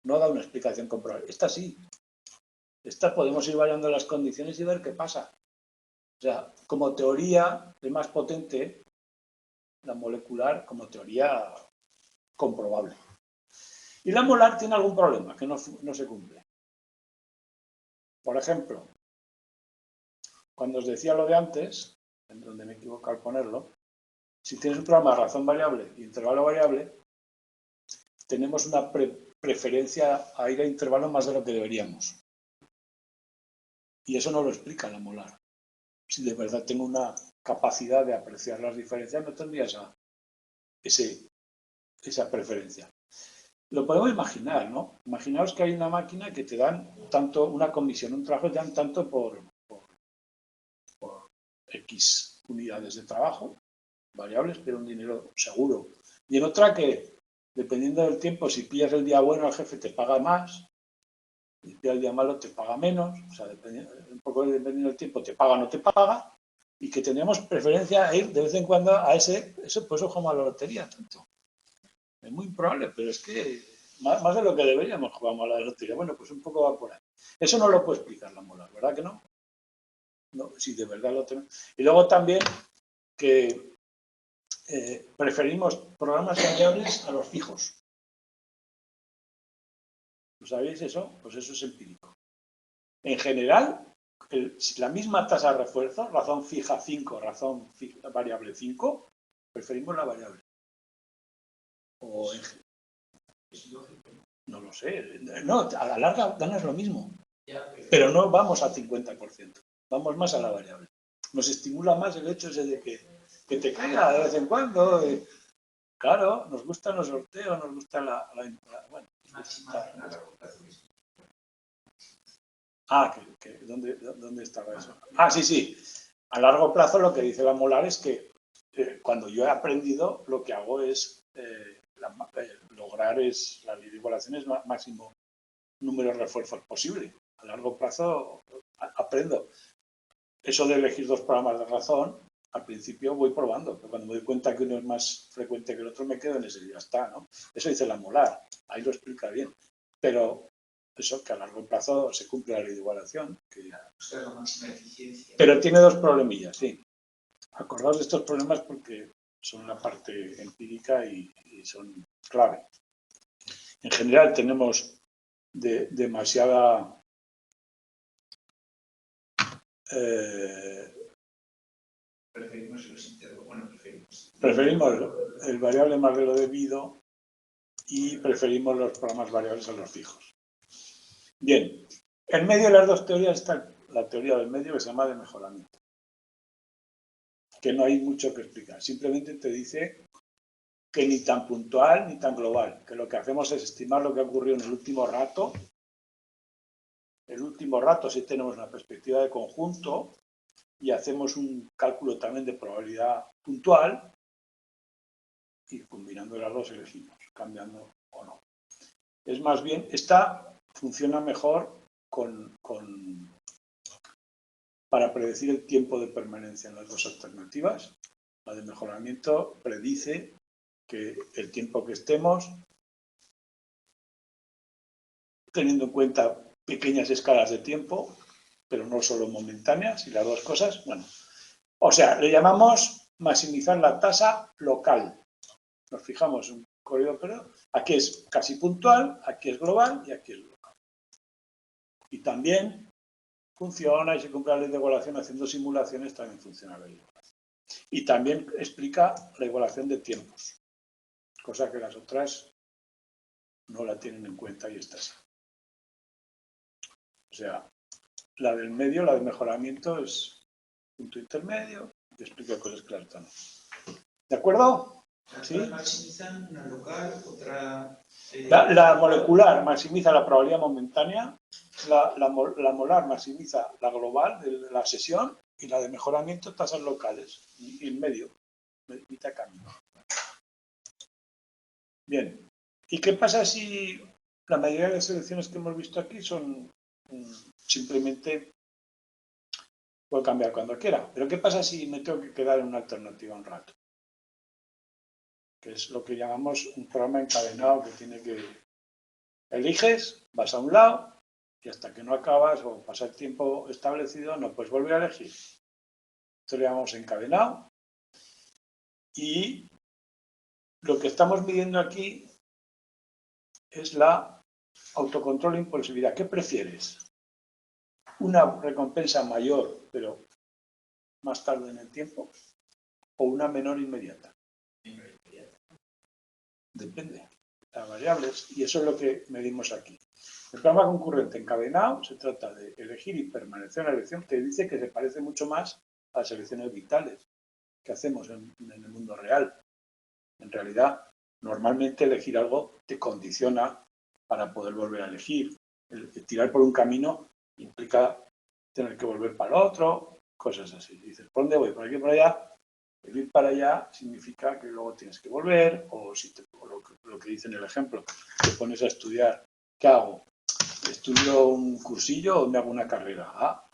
no da una explicación comprobable. Esta sí, esta podemos ir variando las condiciones y ver qué pasa. O sea, como teoría es más potente la molecular como teoría comprobable. Y la molar tiene algún problema que no se cumple. Por ejemplo, cuando os decía lo de antes, en donde me equivoco al ponerlo, si tienes un programa de razón variable e intervalo variable, tenemos una preferencia a ir a intervalo más de lo que deberíamos. Y eso no lo explica la molar. Si de verdad tengo una capacidad de apreciar las diferencias, no tendría esa preferencia. Lo podemos imaginar, ¿no? Imaginaos que hay una máquina que te dan tanto, una comisión, un trabajo, te dan tanto por X unidades de trabajo, variables, pero un dinero seguro. Y en otra que, dependiendo del tiempo, si pillas el día bueno, el jefe te paga más, si pillas el día malo, te paga menos, o sea, un poco dependiendo del tiempo, te paga o no te paga, y que tenemos preferencia a ir de vez en cuando a eso pues ojo a la lotería, tanto. Es muy improbable, pero es que más de lo que deberíamos jugamos a la lotería. Bueno, pues un poco va por ahí. Eso no lo puede explicar la molar, ¿verdad que no? No, si de verdad lo tenemos. Y luego también que preferimos programas variables a los fijos. ¿Lo sabéis eso? Pues eso es empírico. En general, la misma tasa de refuerzo, razón fija 5, razón fija, variable 5, preferimos la variable. O no lo sé. No, a la larga ganas lo mismo. Pero no vamos al 50%. Vamos más a la variable. Nos estimula más el hecho ese de que te caiga de vez en cuando. Claro, nos gustan los sorteos, nos gusta bueno. ¿Dónde estaba eso? Ah, sí. A largo plazo lo que dice la molar es que cuando yo he aprendido, lo que hago es lograr la ley de igualación es máximo número de refuerzos posible. A largo plazo aprendo. Eso de elegir 2 programas de razón, al principio voy probando, pero cuando me doy cuenta que uno es más frecuente que el otro, me quedo en ese y ya está, ¿no? Eso dice la molar, ahí lo explica bien. Pero eso, que a largo plazo se cumple la ley de igualación. Pero tiene 2 problemillas, sí. Acordaos de estos problemas porque son la parte empírica y son clave. En general tenemos demasiada preferimos los intervalos. Bueno, preferimos. Preferimos el variable más de lo debido y preferimos los programas variables a los fijos. Bien, en medio de las dos teorías está la teoría del medio que se llama de mejoramiento, que no hay mucho que explicar, simplemente te dice que ni tan puntual ni tan global, que lo que hacemos es estimar lo que ha ocurrido en el último rato. El último rato sí tenemos una perspectiva de conjunto y hacemos un cálculo también de probabilidad puntual y combinando las dos elegimos, cambiando o no. Es más bien, esta funciona mejor para predecir el tiempo de permanencia en las dos alternativas. La de mejoramiento predice que el tiempo que estemos, teniendo en cuenta pequeñas escalas de tiempo, pero no solo momentáneas, y las dos cosas, bueno, o sea, le llamamos maximizar la tasa local. Nos fijamos en un corredor, pero aquí es casi puntual, aquí es global y aquí es local. Y también funciona, y se cumple la ley de igualación haciendo simulaciones, también funciona la ley de igualación. Y también explica la igualación de tiempos, cosa que las otras no la tienen en cuenta y está así. O sea, la del medio, la de mejoramiento, es punto intermedio, que explica cosas claras también. ¿De acuerdo? ¿Sí? Maximizan una local, otra... La molecular maximiza la probabilidad momentánea, la molar maximiza la global de la sesión y la de mejoramiento tasas locales y en medio, mitad camino. Bien, ¿y qué pasa si la mayoría de las selecciones que hemos visto aquí son simplemente puedo cambiar cuando quiera? Pero ¿qué pasa si me tengo que quedar en una alternativa un rato? Que es lo que llamamos un programa encadenado que tiene que... Eliges, vas a un lado y hasta que no acabas o pasa el tiempo establecido no puedes volver a elegir. Esto le llamamos encadenado y lo que estamos midiendo aquí es la autocontrol e impulsividad. ¿Qué prefieres? ¿Una recompensa mayor pero más tarde en el tiempo o una menor inmediata? Depende. Las variables y eso es lo que medimos aquí. El programa concurrente encadenado se trata de elegir y permanecer en la elección que dice que se parece mucho más a las elecciones vitales que hacemos en el mundo real. En realidad, normalmente elegir algo te condiciona para poder volver a elegir. El tirar por un camino implica tener que volver para el otro, cosas así. Dices, ¿por dónde voy? ¿Por aquí, por allá? El ir para allá significa que luego tienes que volver o lo que dice en el ejemplo, te pones a estudiar. ¿Qué hago? ¿Estudio un cursillo o me hago una carrera? Ah,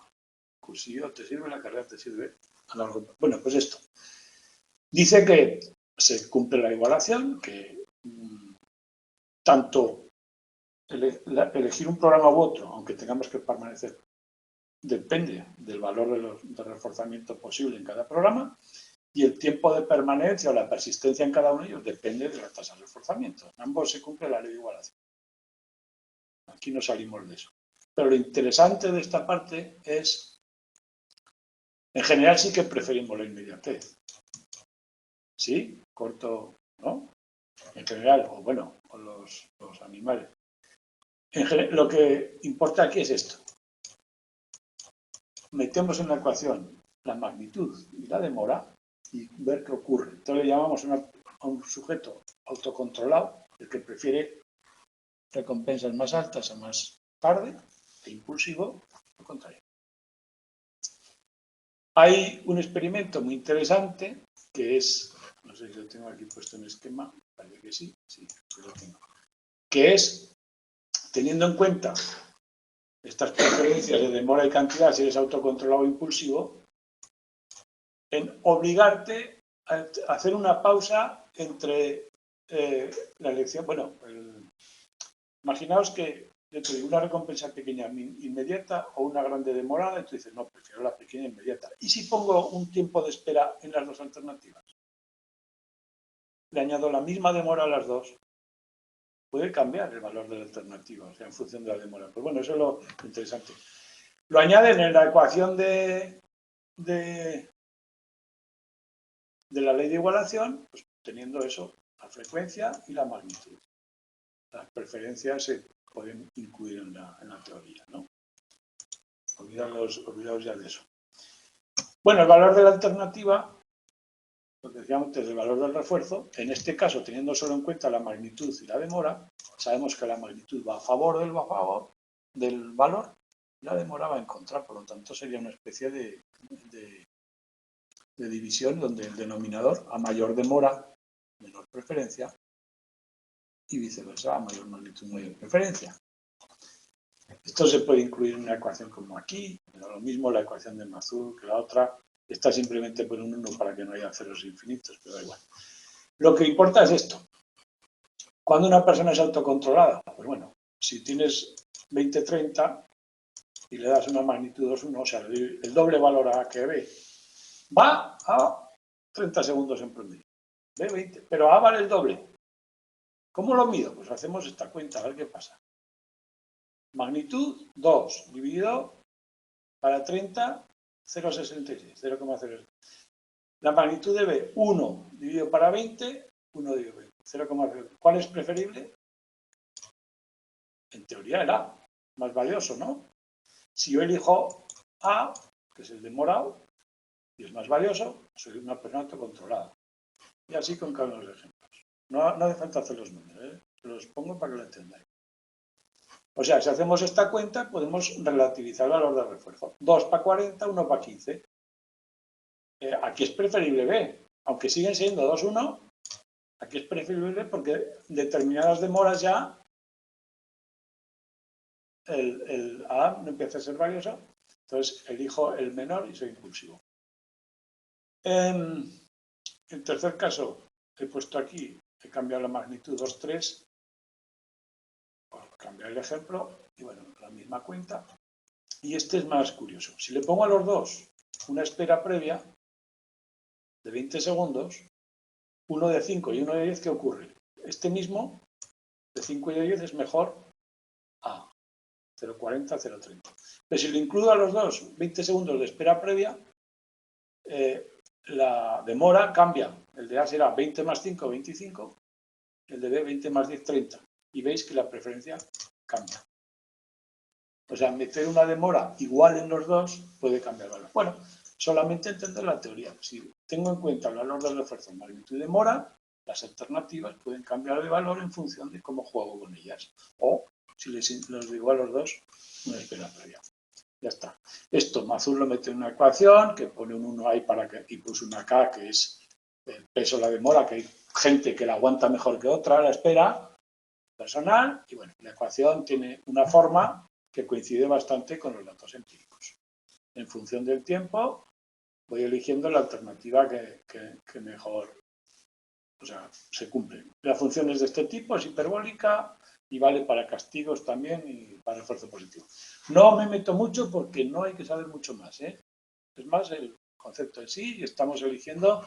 cursillo te sirve, la carrera te sirve a largo plazo. Bueno, pues esto. Dice que se cumple la igualación, que tanto elegir un programa u otro, aunque tengamos que permanecer, depende del valor de reforzamiento posible en cada programa, y el tiempo de permanencia o la persistencia en cada uno de ellos depende de la tasa de reforzamiento. En ambos se cumple la ley de igualación. Aquí no salimos de eso. Pero lo interesante de esta parte es, en general sí que preferimos la inmediatez. ¿Sí? Corto, ¿no? En general, o bueno, con los animales. En general, lo que importa aquí es esto. Metemos en la ecuación la magnitud y la demora y ver qué ocurre. Entonces le llamamos a un sujeto autocontrolado, el que prefiere recompensas más altas a más tarde, e impulsivo, lo contrario. Hay un experimento muy interesante que es, no sé si lo tengo aquí puesto en el esquema, parece que sí, lo tengo, que es, teniendo en cuenta estas preferencias de demora y cantidad, si eres autocontrolado o impulsivo, en obligarte a hacer una pausa entre la elección. Bueno, imaginaos que dentro de una recompensa pequeña inmediata o una grande demorada, y tú dices, no, prefiero la pequeña inmediata. ¿Y si pongo un tiempo de espera en las dos alternativas? Le añado la misma demora a las dos. Puede cambiar el valor de la alternativa, o sea, en función de la demora. Pues bueno, eso es lo interesante. Lo añaden en la ecuación de de la ley de igualación, pues teniendo eso, la frecuencia y la magnitud. Las preferencias se pueden incluir en la teoría, ¿no? Olvidaos ya de eso. Bueno, el valor de la alternativa, lo que decíamos antes del valor del refuerzo, en este caso, teniendo solo en cuenta la magnitud y la demora, sabemos que la magnitud va a favor del valor y la demora va en contra, por lo tanto sería una especie de división donde el denominador, a mayor demora, menor preferencia, y viceversa, a mayor magnitud, mayor preferencia. Esto se puede incluir en una ecuación como aquí, lo mismo la ecuación de Mazur que la otra. Esta simplemente pone un 1 para que no haya ceros infinitos, pero da igual. Lo que importa es esto. Cuando una persona es autocontrolada, pues bueno, si tienes 20-30 y le das una magnitud 2,1, o sea, el doble valor a que B, va a 30 segundos en promedio. B 20, pero A vale el doble. ¿Cómo lo mido? Pues hacemos esta cuenta, a ver qué pasa. Magnitud 2 dividido para 30, 0,66, 0,0. La magnitud de B, 1 dividido para 20, 1 dividido 20, 0,0. ¿Cuál es preferible? En teoría el A, más valioso, ¿no? Si yo elijo A, que es el de morado, y es más valioso, soy una persona autocontrolada. Y así con cada uno de los ejemplos. No hace falta hacer los números, los pongo para que lo entendáis. O sea, si hacemos esta cuenta, podemos relativizar el valor de refuerzo. 2 para 40, 1 para 15. Aquí es preferible B. Aunque siguen siendo 2,1, aquí es preferible B porque determinadas demoras ya el A no empieza a ser valioso. Entonces elijo el menor y soy impulsivo. En tercer caso, he puesto aquí, he cambiado la magnitud 2,3. Por cambiar el ejemplo, y bueno, la misma cuenta. Y este es más curioso. Si le pongo a los dos una espera previa de 20 segundos, uno de 5 y uno de 10, ¿qué ocurre? Este mismo, de 5 y de 10, es mejor a 0,40, 0,30. Pero si le incluyo a los dos 20 segundos de espera previa, la demora cambia. El de A será 20 más 5, 25. El de B, 20 más 10, 30. Y veis que la preferencia cambia. O sea, meter una demora igual en los dos puede cambiar el valor. Bueno, solamente entender la teoría. Si tengo en cuenta el valor del refuerzo, magnitud y demora, las alternativas pueden cambiar de valor en función de cómo juego con ellas. O, si los digo a los dos, una espera previa. Ya está. Esto Mazur lo mete en una ecuación que pone un 1 ahí para que, y puso una K, que es el peso de la demora, que hay gente que la aguanta mejor que otra, la espera personal. Y bueno, la ecuación tiene una forma que coincide bastante con los datos empíricos. En función del tiempo, voy eligiendo la alternativa que mejor, o sea, se cumple. La función es de este tipo, es hiperbólica y vale para castigos también y para refuerzo positivo. No me meto mucho porque no hay que saber mucho más, ¿eh? Es más el concepto en sí y estamos eligiendo,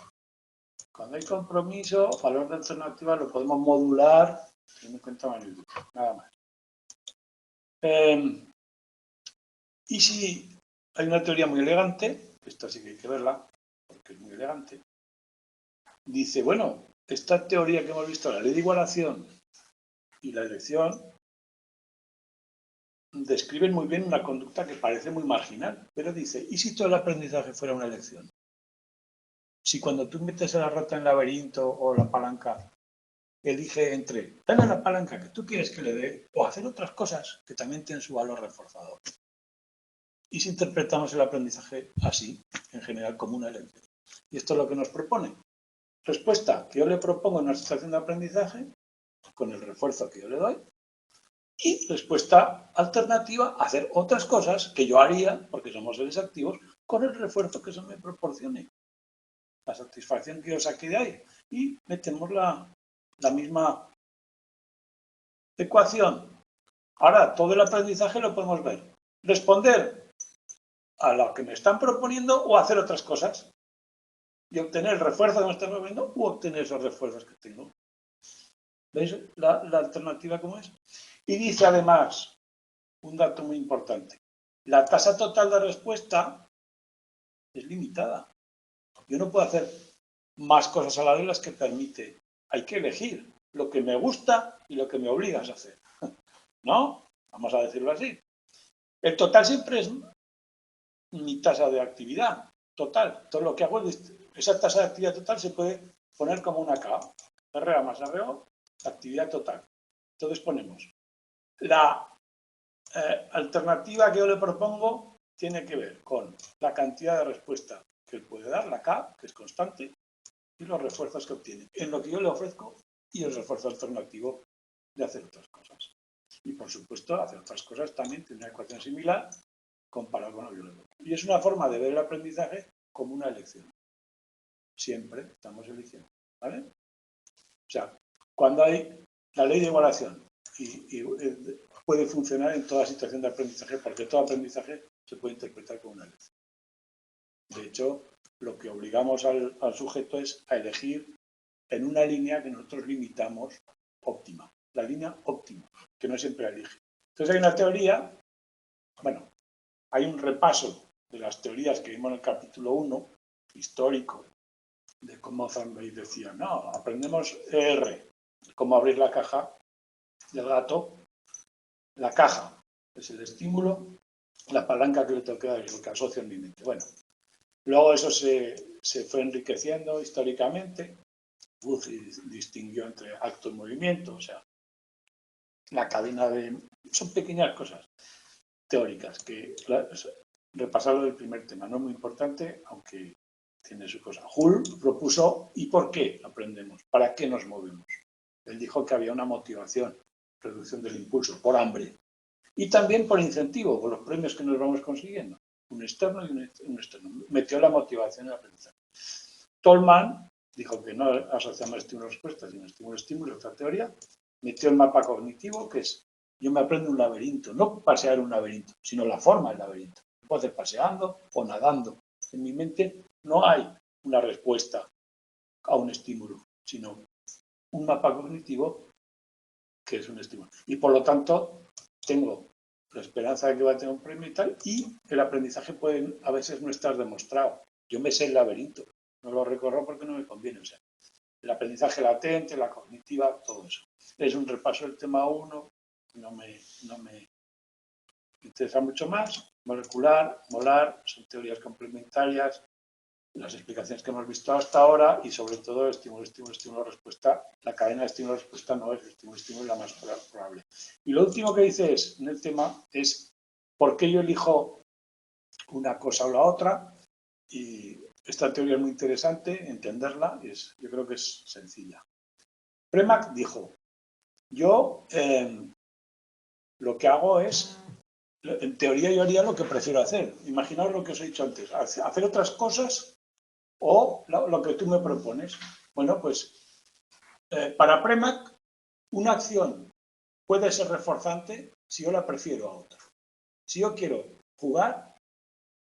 cuando hay compromiso, valor de alternativa lo podemos modular, teniendo en cuenta magnitud, nada más. Y si hay una teoría muy elegante, esta sí que hay que verla, porque es muy elegante, dice, bueno, esta teoría que hemos visto, la ley de igualación y la elección, describen muy bien una conducta que parece muy marginal, pero dice, ¿y si todo el aprendizaje fuera una elección? Si cuando tú metes a la rata en el laberinto o la palanca, elige entre dale a la palanca que tú quieres que le dé o hacer otras cosas que también tienen su valor reforzador. Y si interpretamos el aprendizaje así, en general como una elección. Y esto es lo que nos propone. Respuesta que yo le propongo en una situación de aprendizaje, con el refuerzo que yo le doy. Y respuesta alternativa, hacer otras cosas que yo haría, porque somos seres activos, con el refuerzo que eso me proporcione. La satisfacción que yo saqué de ahí. Y metemos la misma ecuación. Ahora, todo el aprendizaje lo podemos ver. Responder a lo que me están proponiendo o hacer otras cosas. Y obtener el refuerzo que me están proponiendo u obtener esos refuerzos que tengo. ¿Veis la alternativa cómo es? Y dice además, un dato muy importante, la tasa total de respuesta es limitada. Yo no puedo hacer más cosas a la vez las que permite. Hay que elegir lo que me gusta y lo que me obligas a hacer, ¿no? Vamos a decirlo así. El total siempre es mi tasa de actividad total. Todo lo que hago, esa tasa de actividad total se puede poner como una K. RA más RO, actividad total. Entonces ponemos la alternativa que yo le propongo tiene que ver con la cantidad de respuesta que él puede dar, la K, que es constante, y los refuerzos que obtiene, en lo que yo le ofrezco y el refuerzo alternativo de hacer otras cosas. Y por supuesto, hacer otras cosas también tiene una ecuación similar comparado con lo biológico. Y es una forma de ver el aprendizaje como una elección. Siempre estamos eligiendo, ¿vale? O sea, cuando hay la ley de igualación y puede funcionar en toda situación de aprendizaje, porque todo aprendizaje se puede interpretar como una elección. De hecho, lo que obligamos al sujeto es a elegir en una línea que nosotros limitamos óptima. La línea óptima, que no siempre elige. Entonces hay una teoría, bueno, hay un repaso de las teorías que vimos en el capítulo 1, histórico, de cómo Thorndike decía, no, aprendemos ER, cómo abrir la caja del gato. La caja es el estímulo, la palanca que le toca es lo que asocio en mi mente. Bueno, luego eso se fue enriqueciendo históricamente. Guthrie distinguió entre acto y movimiento, o sea, la cadena de... Son pequeñas cosas teóricas que repasarlo del primer tema no es muy importante, aunque tiene su cosa. Hull propuso ¿y por qué aprendemos? ¿Para qué nos movemos? Él dijo que había una motivación, reducción del impulso, por hambre. Y también por incentivo, por los premios que nos vamos consiguiendo. Un externo y un externo. Metió la motivación en el aprendizaje. Tolman dijo que no asociamos estímulo-respuesta, sino estímulo-estímulo, otra teoría. Metió el mapa cognitivo, que es, yo me aprendo un laberinto, no pasear un laberinto, sino la forma del laberinto. Lo puedo hacer paseando o nadando. En mi mente no hay una respuesta a un estímulo, sino un mapa cognitivo que es un estímulo. Y por lo tanto, tengo la esperanza de que va a tener un premio y tal, y el aprendizaje puede a veces no estar demostrado. Yo me sé el laberinto, no lo recorro porque no me conviene. O sea, el aprendizaje latente, la cognitiva, todo eso. Es un repaso del tema 1, no me interesa mucho más. Molecular, molar, son teorías complementarias, las explicaciones que hemos visto hasta ahora y sobre todo estímulo, estímulo, estímulo, respuesta. La cadena de estímulo, respuesta no es estímulo, estímulo la más probable. Y lo último que dice en el tema es por qué yo elijo una cosa o la otra. Y esta teoría es muy interesante, entenderla, yo creo que es sencilla. Premack dijo, yo lo que hago es, en teoría yo haría lo que prefiero hacer. Imaginaos lo que os he dicho antes, hacer otras cosas o lo que tú me propones. Bueno, pues para Premack, una acción puede ser reforzante si yo la prefiero a otra. Si yo quiero jugar,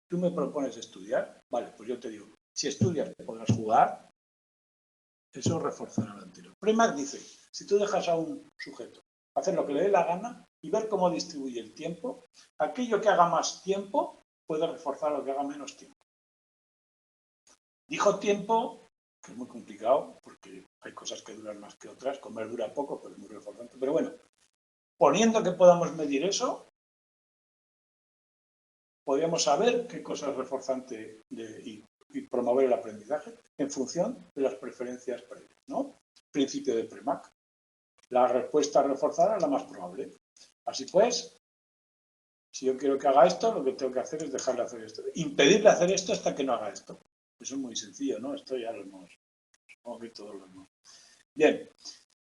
tú me propones estudiar, vale, pues yo te digo, si estudias podrás jugar, eso reforzará lo anterior. Premack dice, si tú dejas a un sujeto hacer lo que le dé la gana y ver cómo distribuye el tiempo, aquello que haga más tiempo puede reforzar lo que haga menos tiempo. Dijo tiempo, que es muy complicado, porque hay cosas que duran más que otras, comer dura poco, pero es muy reforzante. Pero bueno, poniendo que podamos medir eso, podríamos saber qué cosa es reforzante y promover el aprendizaje en función de las preferencias previas, ¿no? Principio de Premack. La respuesta reforzada es la más probable. Así pues, si yo quiero que haga esto, lo que tengo que hacer es dejarle hacer esto. Impedirle hacer esto hasta que no haga esto. Eso es muy sencillo, ¿no? Esto ya lo hemos... Supongo que todos lo hemos... Bien.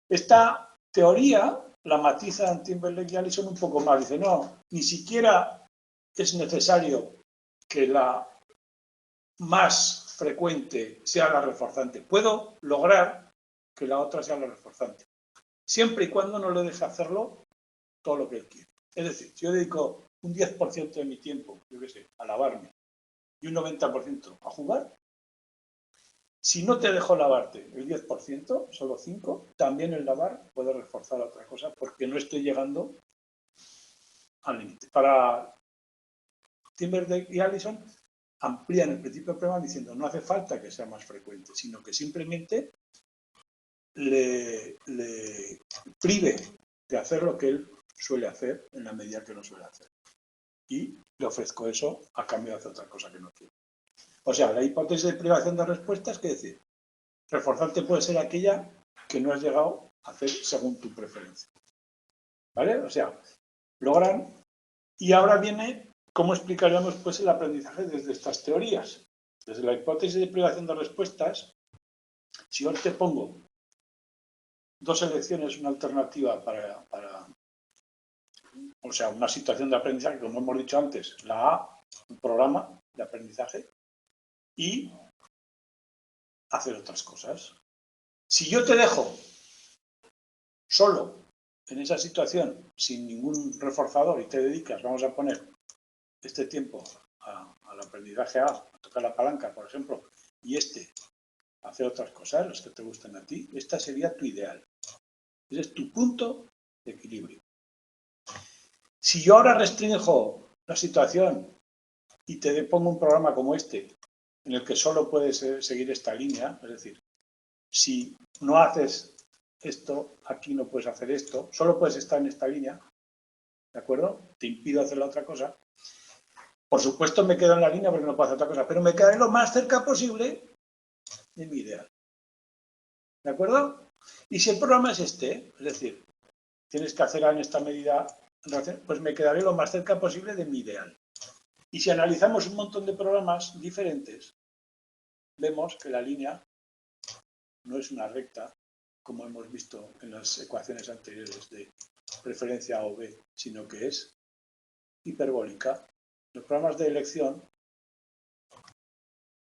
Esta teoría la matizan Timberlake y Allison un poco más. Dice, no, ni siquiera es necesario que la más frecuente sea la reforzante. Puedo lograr que la otra sea la reforzante, siempre y cuando no le deje hacerlo todo lo que él quiere. Es decir, si yo dedico un 10% de mi tiempo, yo qué sé, a lavarme y un 90% a jugar, si no te dejo lavarte el 10%, solo 5%, también el lavar puede reforzar otra cosa porque no estoy llegando al límite. Para Timberlake y Allison, amplían el principio del problema diciendo no hace falta que sea más frecuente, sino que simplemente le prive de hacer lo que él suele hacer en la medida que no suele hacer. Y le ofrezco eso a cambio de hacer otra cosa que no quiero. O sea, la hipótesis de privación de respuestas, ¿qué decir? Reforzante puede ser aquella que no has llegado a hacer según tu preferencia. ¿Vale? O sea, logran... Y ahora viene cómo explicaríamos pues el aprendizaje desde estas teorías. Desde la hipótesis de privación de respuestas, si yo te pongo dos elecciones, una alternativa o sea, una situación de aprendizaje, como hemos dicho antes, la A, un programa de aprendizaje, y hacer otras cosas. Si yo te dejo solo en esa situación, sin ningún reforzador, y te dedicas, vamos a poner este tiempo al aprendizaje A, a tocar la palanca, por ejemplo, y a hacer otras cosas, las que te gusten a ti, esta sería tu ideal. Ese es tu punto de equilibrio. Si yo ahora restringo la situación y te pongo un programa como este, en el que solo puedes seguir esta línea, es decir, si no haces esto, aquí no puedes hacer esto, solo puedes estar en esta línea, ¿de acuerdo? Te impido hacer la otra cosa. Por supuesto me quedo en la línea porque no puedo hacer otra cosa, pero me quedaré lo más cerca posible de mi ideal. ¿De acuerdo? Y si el programa es este, es decir, tienes que hacer en esta medida, pues me quedaré lo más cerca posible de mi ideal. Y si analizamos un montón de programas diferentes, vemos que la línea no es una recta, como hemos visto en las ecuaciones anteriores de preferencia A o B, sino que es hiperbólica. Los programas de elección,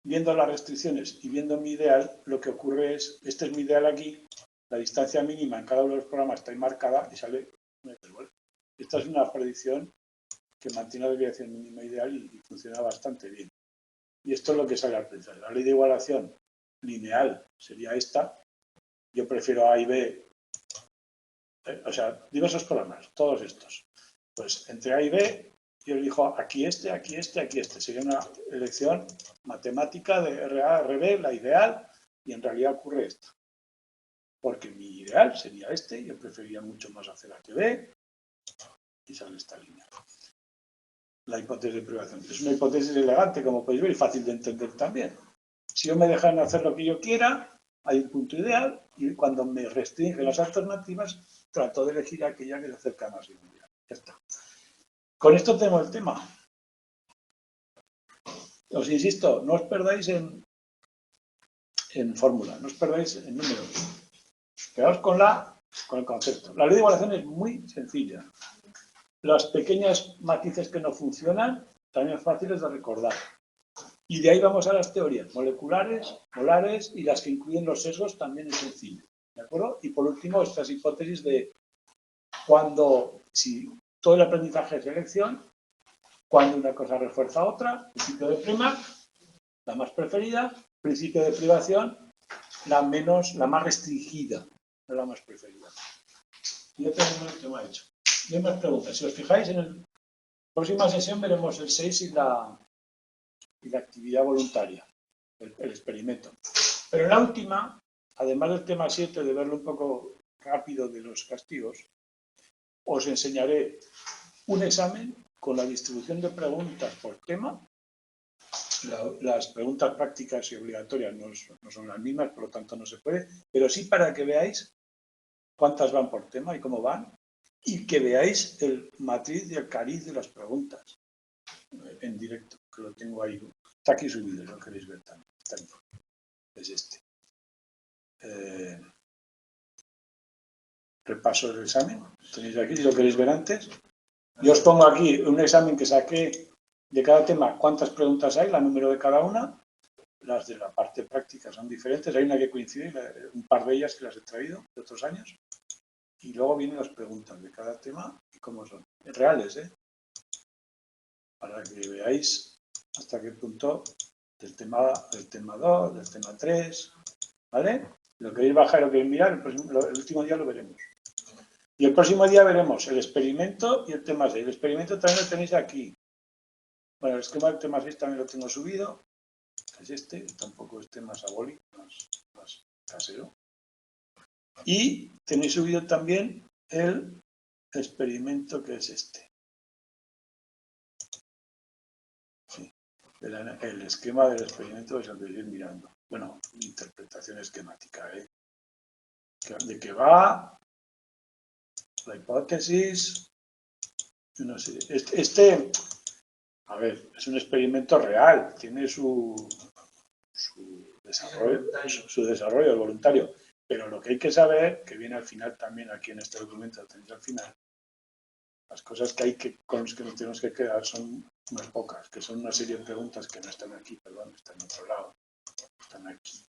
viendo las restricciones y viendo mi ideal, lo que ocurre es, este es mi ideal aquí, la distancia mínima en cada uno de los programas está ahí marcada y sale una hiperbólica. Esta es una predicción que mantiene la desviación mínima ideal y funciona bastante bien. Y esto es lo que sale al principio. La ley de igualación lineal sería esta. Yo prefiero A y B, o sea, diversos programas, todos estos. Pues entre A y B, yo elijo aquí este, aquí este, aquí este. Sería una elección matemática de RA, RB, la ideal, y en realidad ocurre esto. Porque mi ideal sería este, yo preferiría mucho más hacer A que B, y sale esta línea. La hipótesis de privación. Es una hipótesis elegante, como podéis ver, y fácil de entender también. Si yo me dejan hacer lo que yo quiera, hay un punto ideal, y cuando me restringen las alternativas, trato de elegir aquella que se acerca más a mi ideal. Ya está. Con esto tenemos el tema. Os insisto, no os perdáis en fórmula, no os perdáis en números. Quedaos con el concepto. La ley de igualación es muy sencilla. Las pequeñas matices que no funcionan también son fáciles de recordar. Y de ahí vamos a las teorías moleculares, molares, y las que incluyen los sesgos también es sencillo. ¿De acuerdo? Y por último, estas hipótesis de si todo el aprendizaje es elección, cuando una cosa refuerza a otra, principio de prima, la más preferida, principio de privación, la más restringida, no la más preferida. Y este es el que me ha hecho. Y hay más preguntas. Si os fijáis, en la próxima sesión veremos el 6 y la actividad voluntaria, el experimento. Pero en la última, además del tema 7, de verlo un poco rápido de los castigos, os enseñaré un examen con la distribución de preguntas por tema. Las preguntas prácticas y obligatorias no son las mismas, por lo tanto no se puede, pero sí para que veáis cuántas van por tema y cómo van, y que veáis el matriz y el cariz de las preguntas en directo, que lo tengo ahí. Está aquí subido, lo queréis ver también. Está aquí. Es este. Repaso el examen. Tenéis aquí, si lo queréis ver antes. Yo os pongo aquí un examen que saqué de cada tema, cuántas preguntas hay, la número de cada una. Las de la parte práctica son diferentes. Hay una que coincide, un par de ellas que las he traído de otros años. Y luego vienen las preguntas de cada tema y cómo son. Reales, ¿eh? Para que veáis hasta qué punto del tema 2, del tema 3, ¿vale? Lo queréis bajar y lo queréis mirar, el último día lo veremos. Y el próximo día veremos el experimento y el tema 6. El experimento también lo tenéis aquí. Bueno, el esquema de tema 6 también lo tengo subido. Es este, tampoco este más abólico, más casero. Y tenéis subido también el experimento que es este. Sí, el esquema del experimento que os vais a ir mirando. Bueno, interpretación esquemática, ¿eh? De qué va, la hipótesis, no sé. A ver, es un experimento real, tiene su desarrollo voluntario, pero lo que hay que saber, que viene al final también aquí en este documento, lo tenéis al final, las cosas con las que nos tenemos que quedar son unas pocas, que son una serie de preguntas que no están aquí, perdón, están en otro lado, están aquí.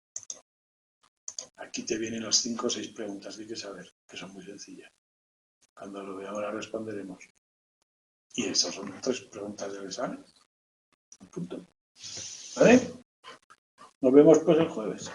Aquí te vienen las 5 o 6 preguntas que hay que saber, que son muy sencillas. Cuando lo veamos las responderemos. Y esas son 3 preguntas del examen. Punto. ¿Vale? Nos vemos pues el jueves.